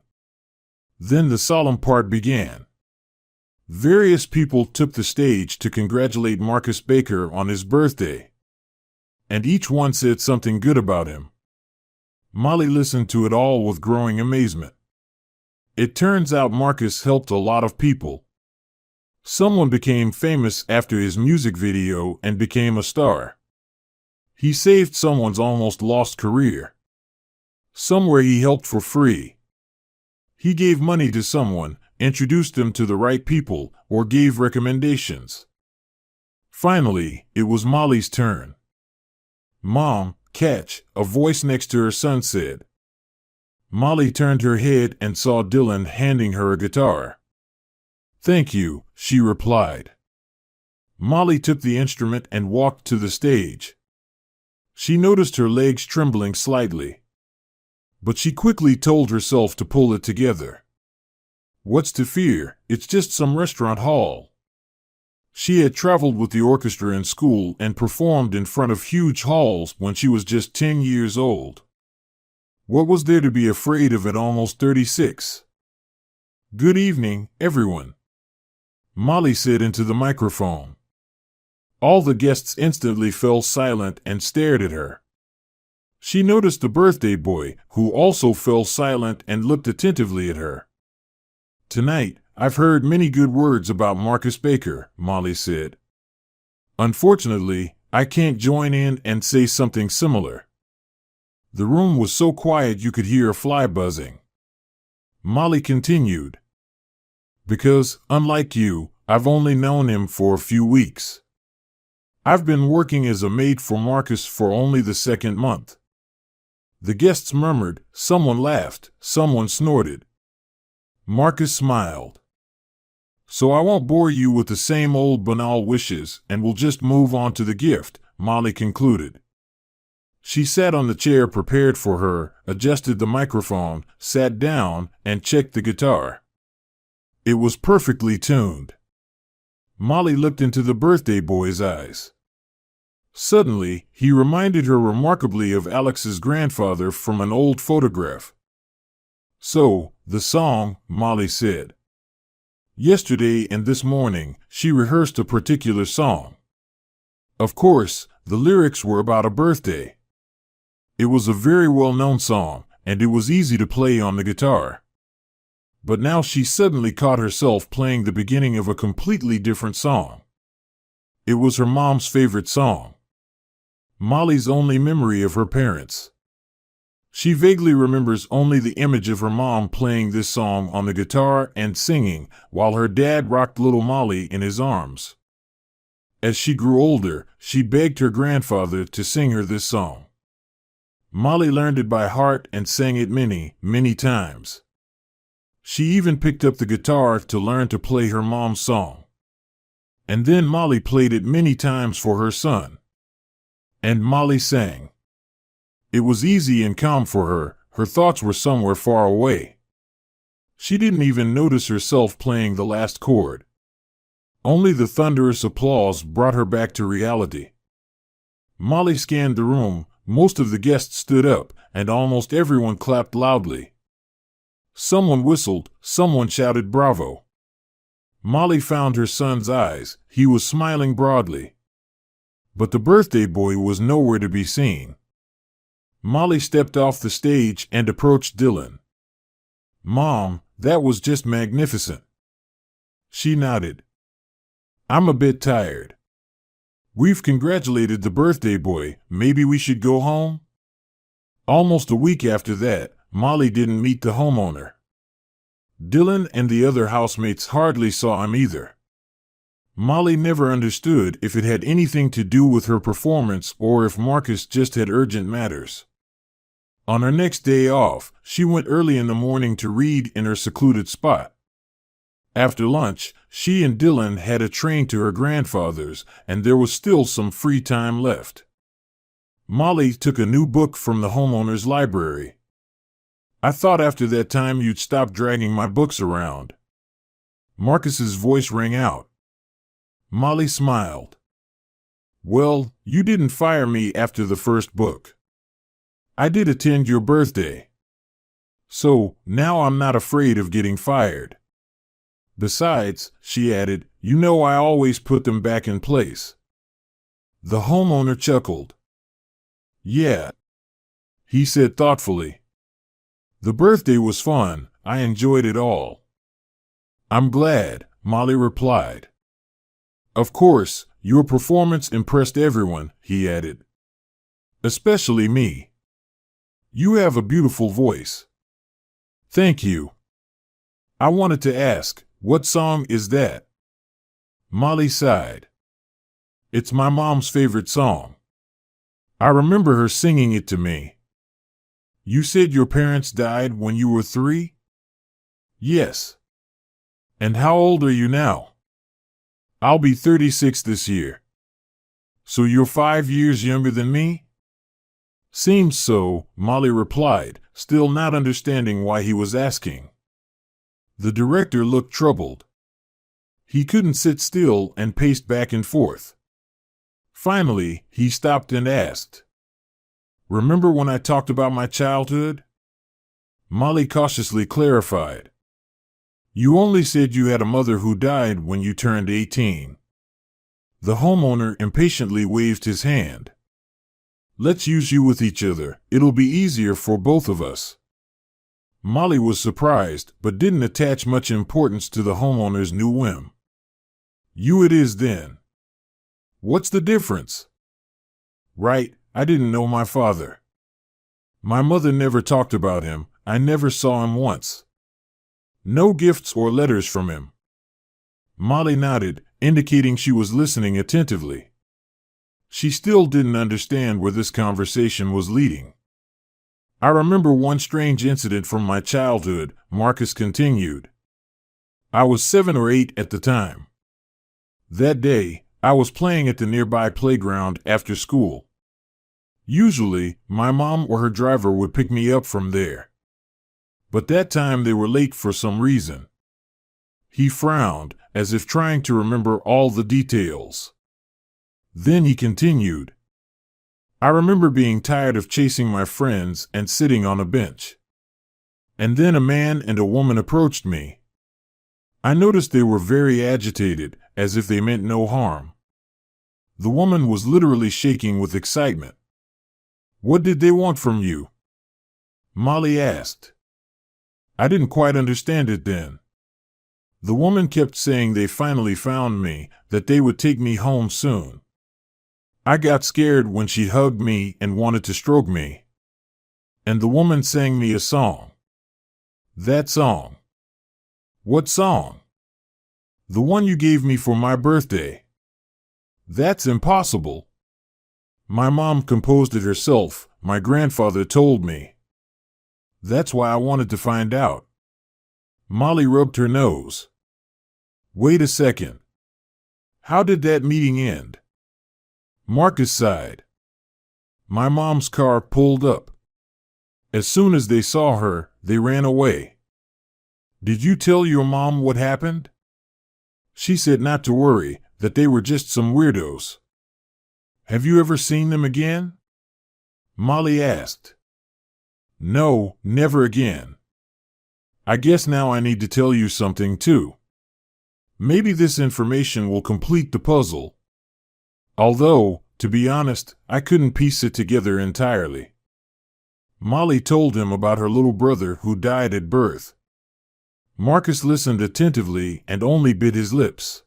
Then the solemn part began. Various people took the stage to congratulate Marcus Baker on his birthday. And each one said something good about him. Molly listened to it all with growing amazement. It turns out Marcus helped a lot of people. Someone became famous after his music video and became a star. He saved someone's almost lost career. Somewhere he helped for free. He gave money to someone, introduced them to the right people, or gave recommendations. Finally, it was Molly's turn. "Mom, catch," a voice next to her son said. Molly turned her head and saw Dylan handing her a guitar. "Thank you," she replied. Molly took the instrument and walked to the stage. She noticed her legs trembling slightly. But she quickly told herself to pull it together. What's to fear? It's just some restaurant hall. She had traveled with the orchestra in school and performed in front of huge halls when she was just 10 years old. What was there to be afraid of at almost 36? "Good evening, everyone," Molly said into the microphone. All the guests instantly fell silent and stared at her. She noticed the birthday boy, who also fell silent and looked attentively at her. "Tonight, I've heard many good words about Marcus Baker," Molly said. "Unfortunately, I can't join in and say something similar." The room was so quiet you could hear a fly buzzing. Molly continued. "Because, unlike you, I've only known him for a few weeks. I've been working as a maid for Marcus for only the second month." The guests murmured, someone laughed, someone snorted. Marcus smiled. "So I won't bore you with the same old banal wishes and will just move on to the gift," Molly concluded. She sat on the chair prepared for her, adjusted the microphone, sat down, and checked the guitar. It was perfectly tuned. Molly looked into the birthday boy's eyes. Suddenly, he reminded her remarkably of Alex's grandfather from an old photograph. "So, the song," Molly said. Yesterday and this morning, she rehearsed a particular song. Of course, the lyrics were about a birthday. It was a very well-known song, and it was easy to play on the guitar. But now she suddenly caught herself playing the beginning of a completely different song. It was her mom's favorite song. Molly's only memory of her parents. She vaguely remembers only the image of her mom playing this song on the guitar and singing, while her dad rocked little Molly in his arms. As she grew older, she begged her grandfather to sing her this song. Molly learned it by heart and sang it many, many times. She even picked up the guitar to learn to play her mom's song. And then Molly played it many times for her son. And Molly sang. It was easy and calm for her. Her thoughts were somewhere far away. She didn't even notice herself playing the last chord. Only the thunderous applause brought her back to reality. Molly scanned the room, Most of the guests stood up, and almost everyone clapped loudly. Someone whistled, someone shouted bravo. Molly found her son's eyes. He was smiling broadly. But the birthday boy was nowhere to be seen. Molly stepped off the stage and approached Dylan. "Mom, that was just magnificent." She nodded. "I'm a bit tired. We've congratulated the birthday boy. Maybe we should go home?" Almost a week after that, Molly didn't meet the homeowner. Dylan and the other housemates hardly saw him either. Molly never understood if it had anything to do with her performance or if Marcus just had urgent matters. On her next day off, she went early in the morning to read in her secluded spot. After lunch, she and Dylan had a train to her grandfather's, and there was still some free time left. Molly took a new book from the homeowner's library. "I thought after that time you'd stop dragging my books around." Marcus's voice rang out. Molly smiled. "Well, you didn't fire me after the first book. I did attend your birthday. So, now I'm not afraid of getting fired. Besides," she added, "you know I always put them back in place." The homeowner chuckled. "Yeah," he said thoughtfully. "The birthday was fun. I enjoyed it all." "I'm glad," Molly replied. "Of course, your performance impressed everyone," he added. "Especially me. You have a beautiful voice." "Thank you. I wanted to ask, what song is that?" Molly sighed. "It's my mom's favorite song. I remember her singing it to me." "You said your parents died when you were 3? "Yes." "And how old are you now?" "I'll be 36 this year." "So you're 5 years younger than me?" "Seems so," Molly replied, still not understanding why he was asking. The director looked troubled. He couldn't sit still and paced back and forth. Finally, he stopped and asked, "Remember when I talked about my childhood?" Molly cautiously clarified. "You only said you had a mother who died when you turned 18. The homeowner impatiently waved his hand. "Let's use you with each other. It'll be easier for both of us." Molly was surprised, but didn't attach much importance to the homeowner's new whim. "You it is then." "What's the difference?" "Right, I didn't know my father. My mother never talked about him. I never saw him once. No gifts or letters from him." Molly nodded, indicating she was listening attentively. She still didn't understand where this conversation was leading. "I remember one strange incident from my childhood," Marcus continued. "I was 7 or 8 at the time. That day, I was playing at the nearby playground after school. Usually, my mom or her driver would pick me up from there. But that time they were late for some reason." He frowned, as if trying to remember all the details. Then he continued, "I remember being tired of chasing my friends and sitting on a bench. And then a man and a woman approached me. I noticed they were very agitated, as if they meant no harm. The woman was literally shaking with excitement. 'What did they want from you?' Molly asked. I didn't quite understand it then. The woman kept saying they finally found me, that they would take me home soon. I got scared when she hugged me and wanted to stroke me. And the woman sang me a song. That song." "What song?" "The one you gave me for my birthday." "That's impossible." "My mom composed it herself, my grandfather told me. That's why I wanted to find out." Molly rubbed her nose. "Wait a second. How did that meeting end?" Marcus sighed. "My mom's car pulled up. As soon as they saw her, they ran away." "Did you tell your mom what happened?" "She said not to worry, that they were just some weirdos." "Have you ever seen them again?" Molly asked. No, never again. I guess now I need to tell you something too. Maybe this information will complete the puzzle. Although, to be honest, I couldn't piece it together entirely. Molly told him about her little brother who died at birth. Marcus listened attentively and only bit his lips.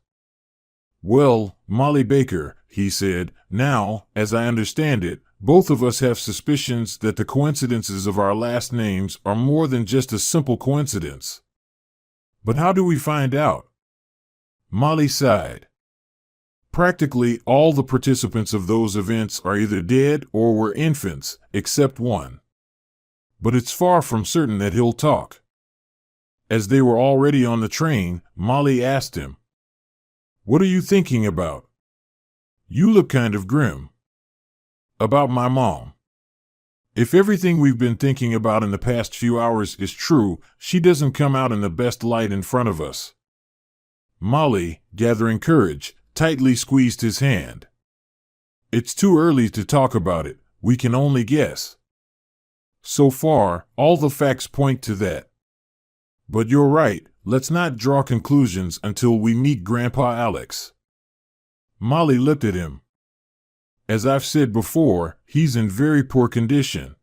Well, Molly Baker, he said, now, as I understand it, both of us have suspicions that the coincidences of our last names are more than just a simple coincidence. But how do we find out? Molly sighed. Practically all the participants of those events are either dead or were infants, except one. But it's far from certain that he'll talk. As they were already on the train, Molly asked him, "What are you thinking about? You look kind of grim." "About my mom. If everything we've been thinking about in the past few hours is true, she doesn't come out in the best light in front of us." Molly, gathering courage, tightly squeezed his hand. "It's too early to talk about it. We can only guess. So far, all the facts point to that. But you're right, let's not draw conclusions until we meet Grandpa Alex." Molly looked at him. "As I've said before, he's in very poor condition.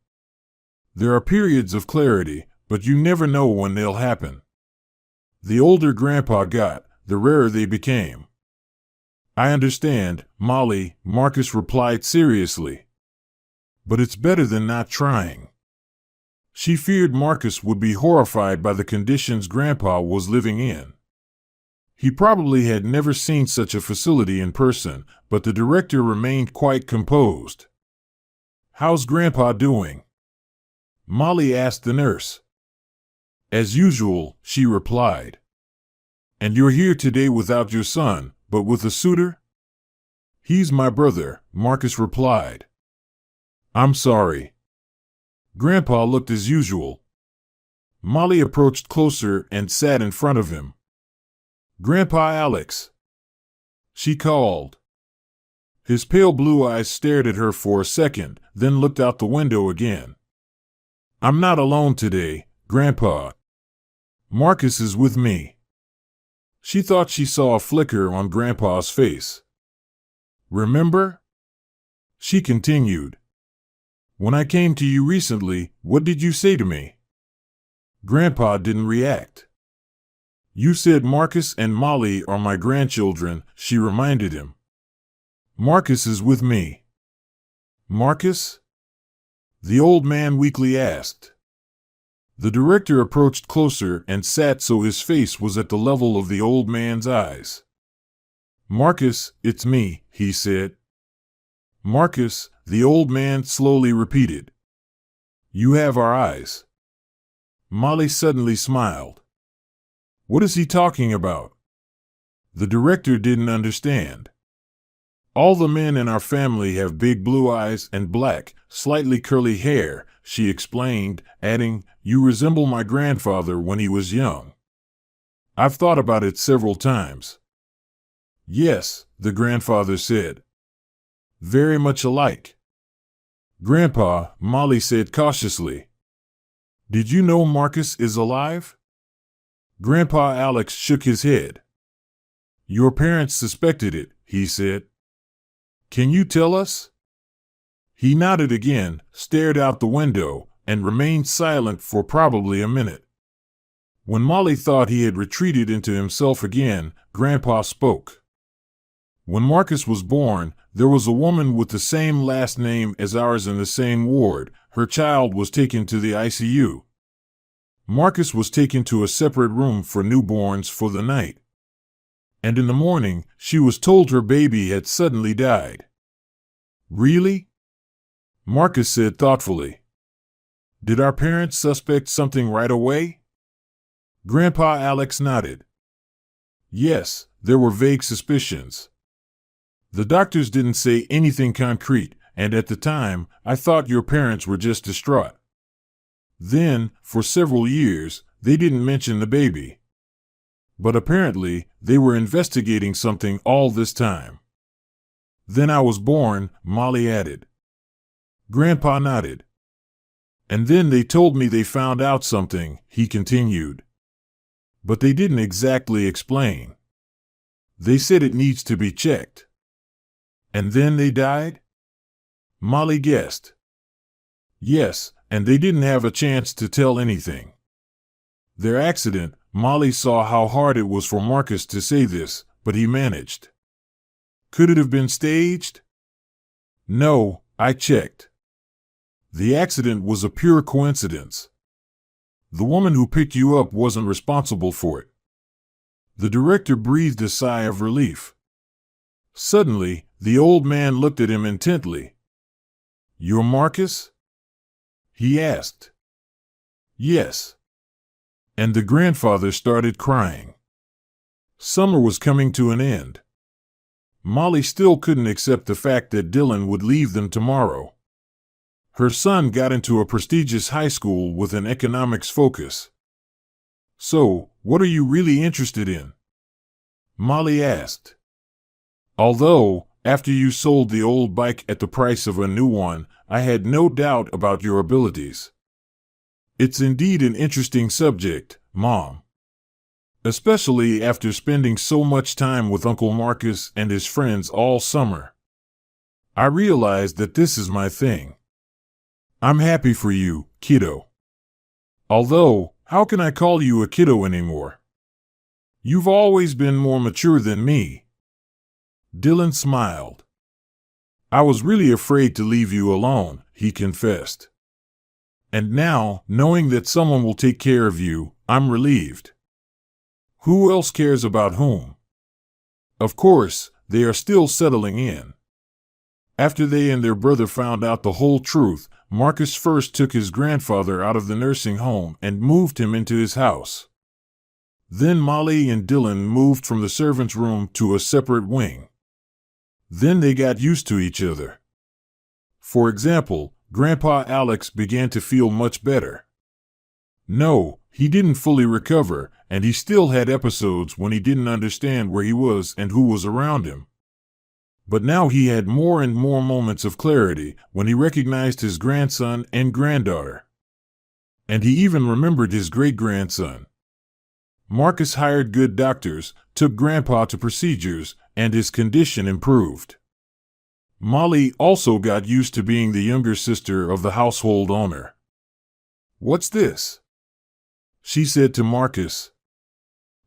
There are periods of clarity, but you never know when they'll happen. The older Grandpa got, the rarer they became." "I understand, Molly," Marcus replied seriously. "But it's better than not trying." She feared Marcus would be horrified by the conditions Grandpa was living in. He probably had never seen such a facility in person, but the director remained quite composed. "How's Grandpa doing?" Molly asked the nurse. "As usual," she replied. "And you're here today without your son, but with a suitor?" "He's my brother," Marcus replied. "I'm sorry." Grandpa looked as usual. Molly approached closer and sat in front of him. "Grandpa Alex," she called. His pale blue eyes stared at her for a second, then looked out the window again. "I'm not alone today, Grandpa. Marcus is with me." She thought she saw a flicker on Grandpa's face. "Remember?" She continued. "When I came to you recently, what did you say to me?" Grandpa didn't react. "You said Marcus and Molly are my grandchildren," she reminded him. "Marcus is with me." "Marcus?" the old man weakly asked. The director approached closer and sat so his face was at the level of the old man's eyes. "Marcus, it's me," he said. "Marcus," the old man slowly repeated. "You have our eyes." Molly suddenly smiled. "What is he talking about?" The director didn't understand. "All the men in our family have big blue eyes and black, slightly curly hair," she explained, adding, "You resemble my grandfather when he was young. I've thought about it several times." "Yes," the grandfather said. "Very much alike." "Grandpa," Molly said cautiously, "did you know Marcus is alive?" Grandpa Alex shook his head. "Your parents suspected it," he said. "Can you tell us?" He nodded again, stared out the window, and remained silent for probably a minute. When Molly thought he had retreated into himself again, Grandpa spoke. "When Marcus was born, there was a woman with the same last name as ours in the same ward. Her child was taken to the ICU. Marcus was taken to a separate room for newborns for the night. And in the morning, she was told her baby had suddenly died." "Really?" Marcus said thoughtfully. "Did our parents suspect something right away?" Grandpa Alex nodded. "Yes, there were vague suspicions. The doctors didn't say anything concrete, and at the time, I thought your parents were just distraught. Then, for several years, they didn't mention the baby. But apparently, they were investigating something all this time. Then I was born," Molly added. Grandpa nodded. And then they told me they found out something, he continued. But they didn't exactly explain. They said it needs to be checked. And then they died? Molly guessed. Yes, and they didn't have a chance to tell anything. Their accident, Molly saw how hard it was for Marcus to say this, but he managed. Could it have been staged? No, I checked. The accident was a pure coincidence. The woman who picked you up wasn't responsible for it. The director breathed a sigh of relief. Suddenly, the old man looked at him intently. You're Marcus? He asked. Yes. And the grandfather started crying. Summer was coming to an end. Molly still couldn't accept the fact that Dylan would leave them tomorrow. Her son got into a prestigious high school with an economics focus. So, what are you really interested in? Molly asked. Although, after you sold the old bike at the price of a new one, I had no doubt about your abilities. It's indeed an interesting subject, Mom. Especially after spending so much time with Uncle Marcus and his friends all summer. I realize that this is my thing. I'm happy for you, kiddo. Although, how can I call you a kiddo anymore? You've always been more mature than me. Dylan smiled. I was really afraid to leave you alone, he confessed. And now, knowing that someone will take care of you, I'm relieved. Who else cares about whom? Of course, they are still settling in. After they and their brother found out the whole truth, Marcus first took his grandfather out of the nursing home and moved him into his house. Then Molly and Dylan moved from the servants' room to a separate wing. Then they got used to each other. For example, Grandpa Alex began to feel much better. No, he didn't fully recover, and he still had episodes when he didn't understand where he was and who was around him. But now he had more and more moments of clarity when he recognized his grandson and granddaughter. And he even remembered his great-grandson. Marcus hired good doctors, took Grandpa to procedures, and his condition improved. Molly also got used to being the younger sister of the household owner. What's this? She said to Marcus.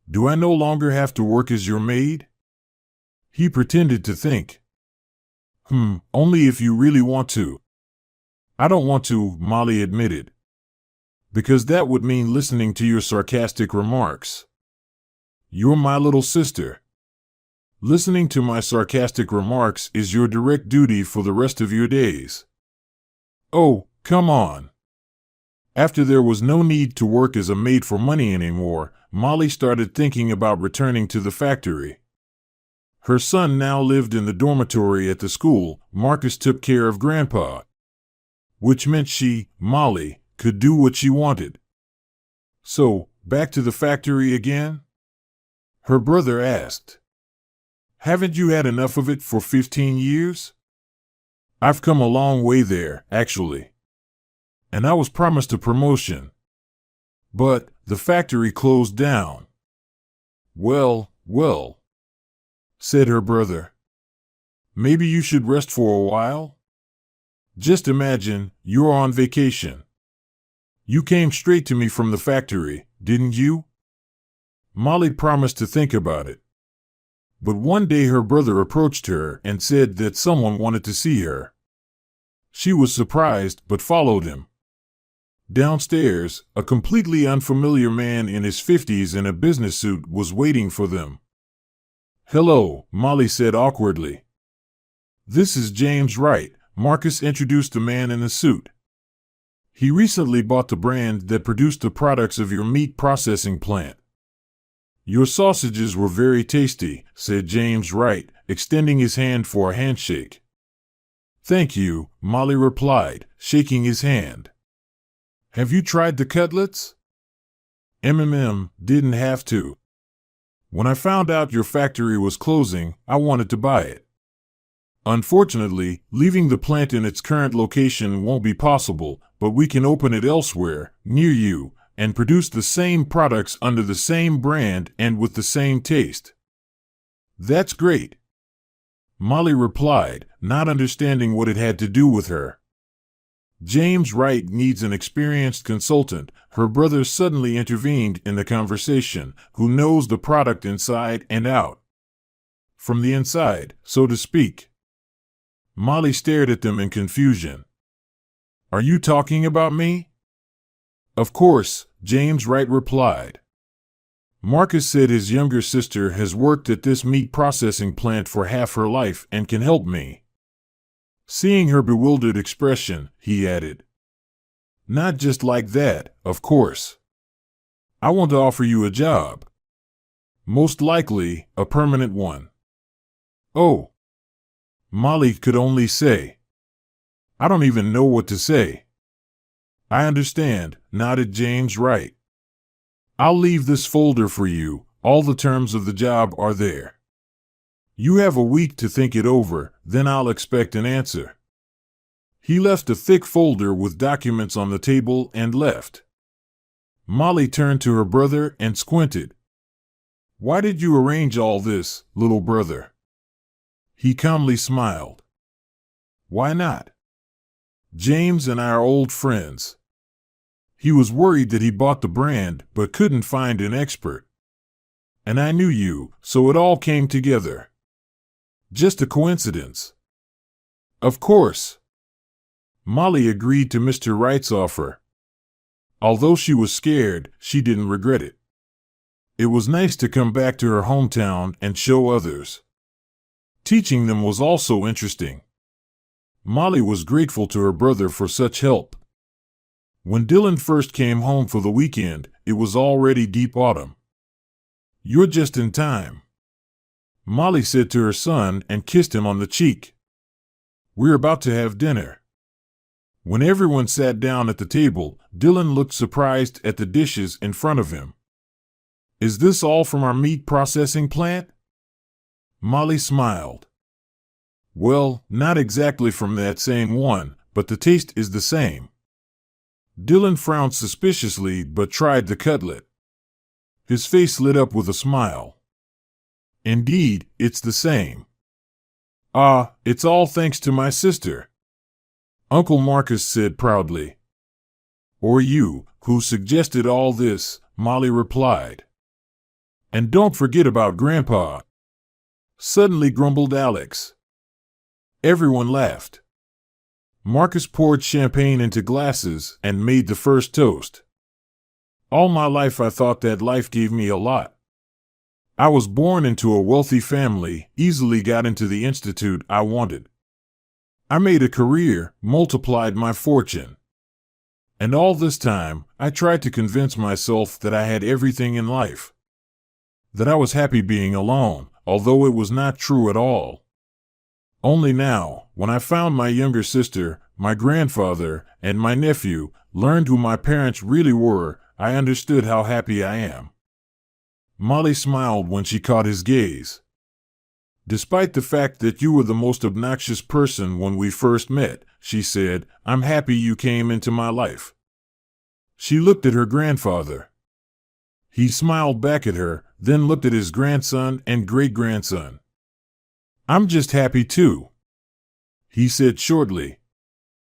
Do I no longer have to work as your maid? He pretended to think. Only if you really want to. I don't want to, Molly admitted. Because that would mean listening to your sarcastic remarks. You're my little sister. Listening to my sarcastic remarks is your direct duty for the rest of your days. Oh, come on. After there was no need to work as a maid for money anymore, Molly started thinking about returning to the factory. Her son now lived in the dormitory at the school. Marcus took care of Grandpa. Which meant she, Molly, could do what she wanted. So, back to the factory again? Her brother asked. Haven't you had enough of it for 15 years? I've come a long way there, actually. And I was promised a promotion. But the factory closed down. Well, said her brother. Maybe you should rest for a while? Just imagine, you're on vacation. You came straight to me from the factory, didn't you? Molly promised to think about it. But one day her brother approached her and said that someone wanted to see her. She was surprised but followed him. Downstairs, a completely unfamiliar man in his 50s in a business suit was waiting for them. Hello, Molly said awkwardly. This is James Wright, Marcus introduced the man in the suit. He recently bought the brand that produced the products of your meat processing plant. Your sausages were very tasty, said James Wright, extending his hand for a handshake. Thank you, Molly replied, shaking his hand. Have you tried the cutlets? Didn't have to. When I found out your factory was closing, I wanted to buy it. Unfortunately, leaving the plant in its current location won't be possible, but we can open it elsewhere, near you, and produce the same products under the same brand and with the same taste." "That's great," Molly replied, not understanding what it had to do with her. "James Wright needs an experienced consultant," her brother suddenly intervened in the conversation, "who knows the product inside and out. From the inside, so to speak." Molly stared at them in confusion. "Are you talking about me?" "Of course," James Wright replied. "Marcus said his younger sister has worked at this meat processing plant for half her life and can help me." Seeing her bewildered expression, he added, "Not just like that, of course. I want to offer you a job. Most likely, a permanent one." "Oh," Molly could only say. "I don't even know what to say." "I understand," nodded James Wright. "I'll leave this folder for you. All the terms of the job are there. You have a week to think it over, then I'll expect an answer." He left a thick folder with documents on the table and left. Molly turned to her brother and squinted. "Why did you arrange all this, little brother?" He calmly smiled. "Why not? James and I are old friends. He was worried that he bought the brand but couldn't find an expert. And I knew you, so it all came together. Just a coincidence." "Of course." Molly agreed to Mr. Wright's offer. Although she was scared, she didn't regret it. It was nice to come back to her hometown and show others. Teaching them was also interesting. Molly was grateful to her brother for such help. When Dylan first came home for the weekend, it was already deep autumn. "You're just in time," Molly said to her son and kissed him on the cheek. "We're about to have dinner." When everyone sat down at the table, Dylan looked surprised at the dishes in front of him. "Is this all from our meat processing plant?" Molly smiled. "Well, not exactly from that same one, but the taste is the same." Dylan frowned suspiciously but tried the cutlet. His face lit up with a smile. "Indeed, it's the same." "Ah, it's all thanks to my sister," Uncle Marcus said proudly. "Or you, who suggested all this," Molly replied. "And don't forget about Grandpa," suddenly grumbled Alex. Everyone laughed. Marcus poured champagne into glasses and made the first toast. "All my life I thought that life gave me a lot. I was born into a wealthy family, easily got into the institute I wanted. I made a career, multiplied my fortune. And all this time, I tried to convince myself that I had everything in life. That I was happy being alone, although it was not true at all. Only now, when I found my younger sister, my grandfather, and my nephew, learned who my parents really were, I understood how happy I am." Molly smiled when she caught his gaze. "Despite the fact that you were the most obnoxious person when we first met," she said, "I'm happy you came into my life." She looked at her grandfather. He smiled back at her, then looked at his grandson and great-grandson. "I'm just happy too," he said shortly.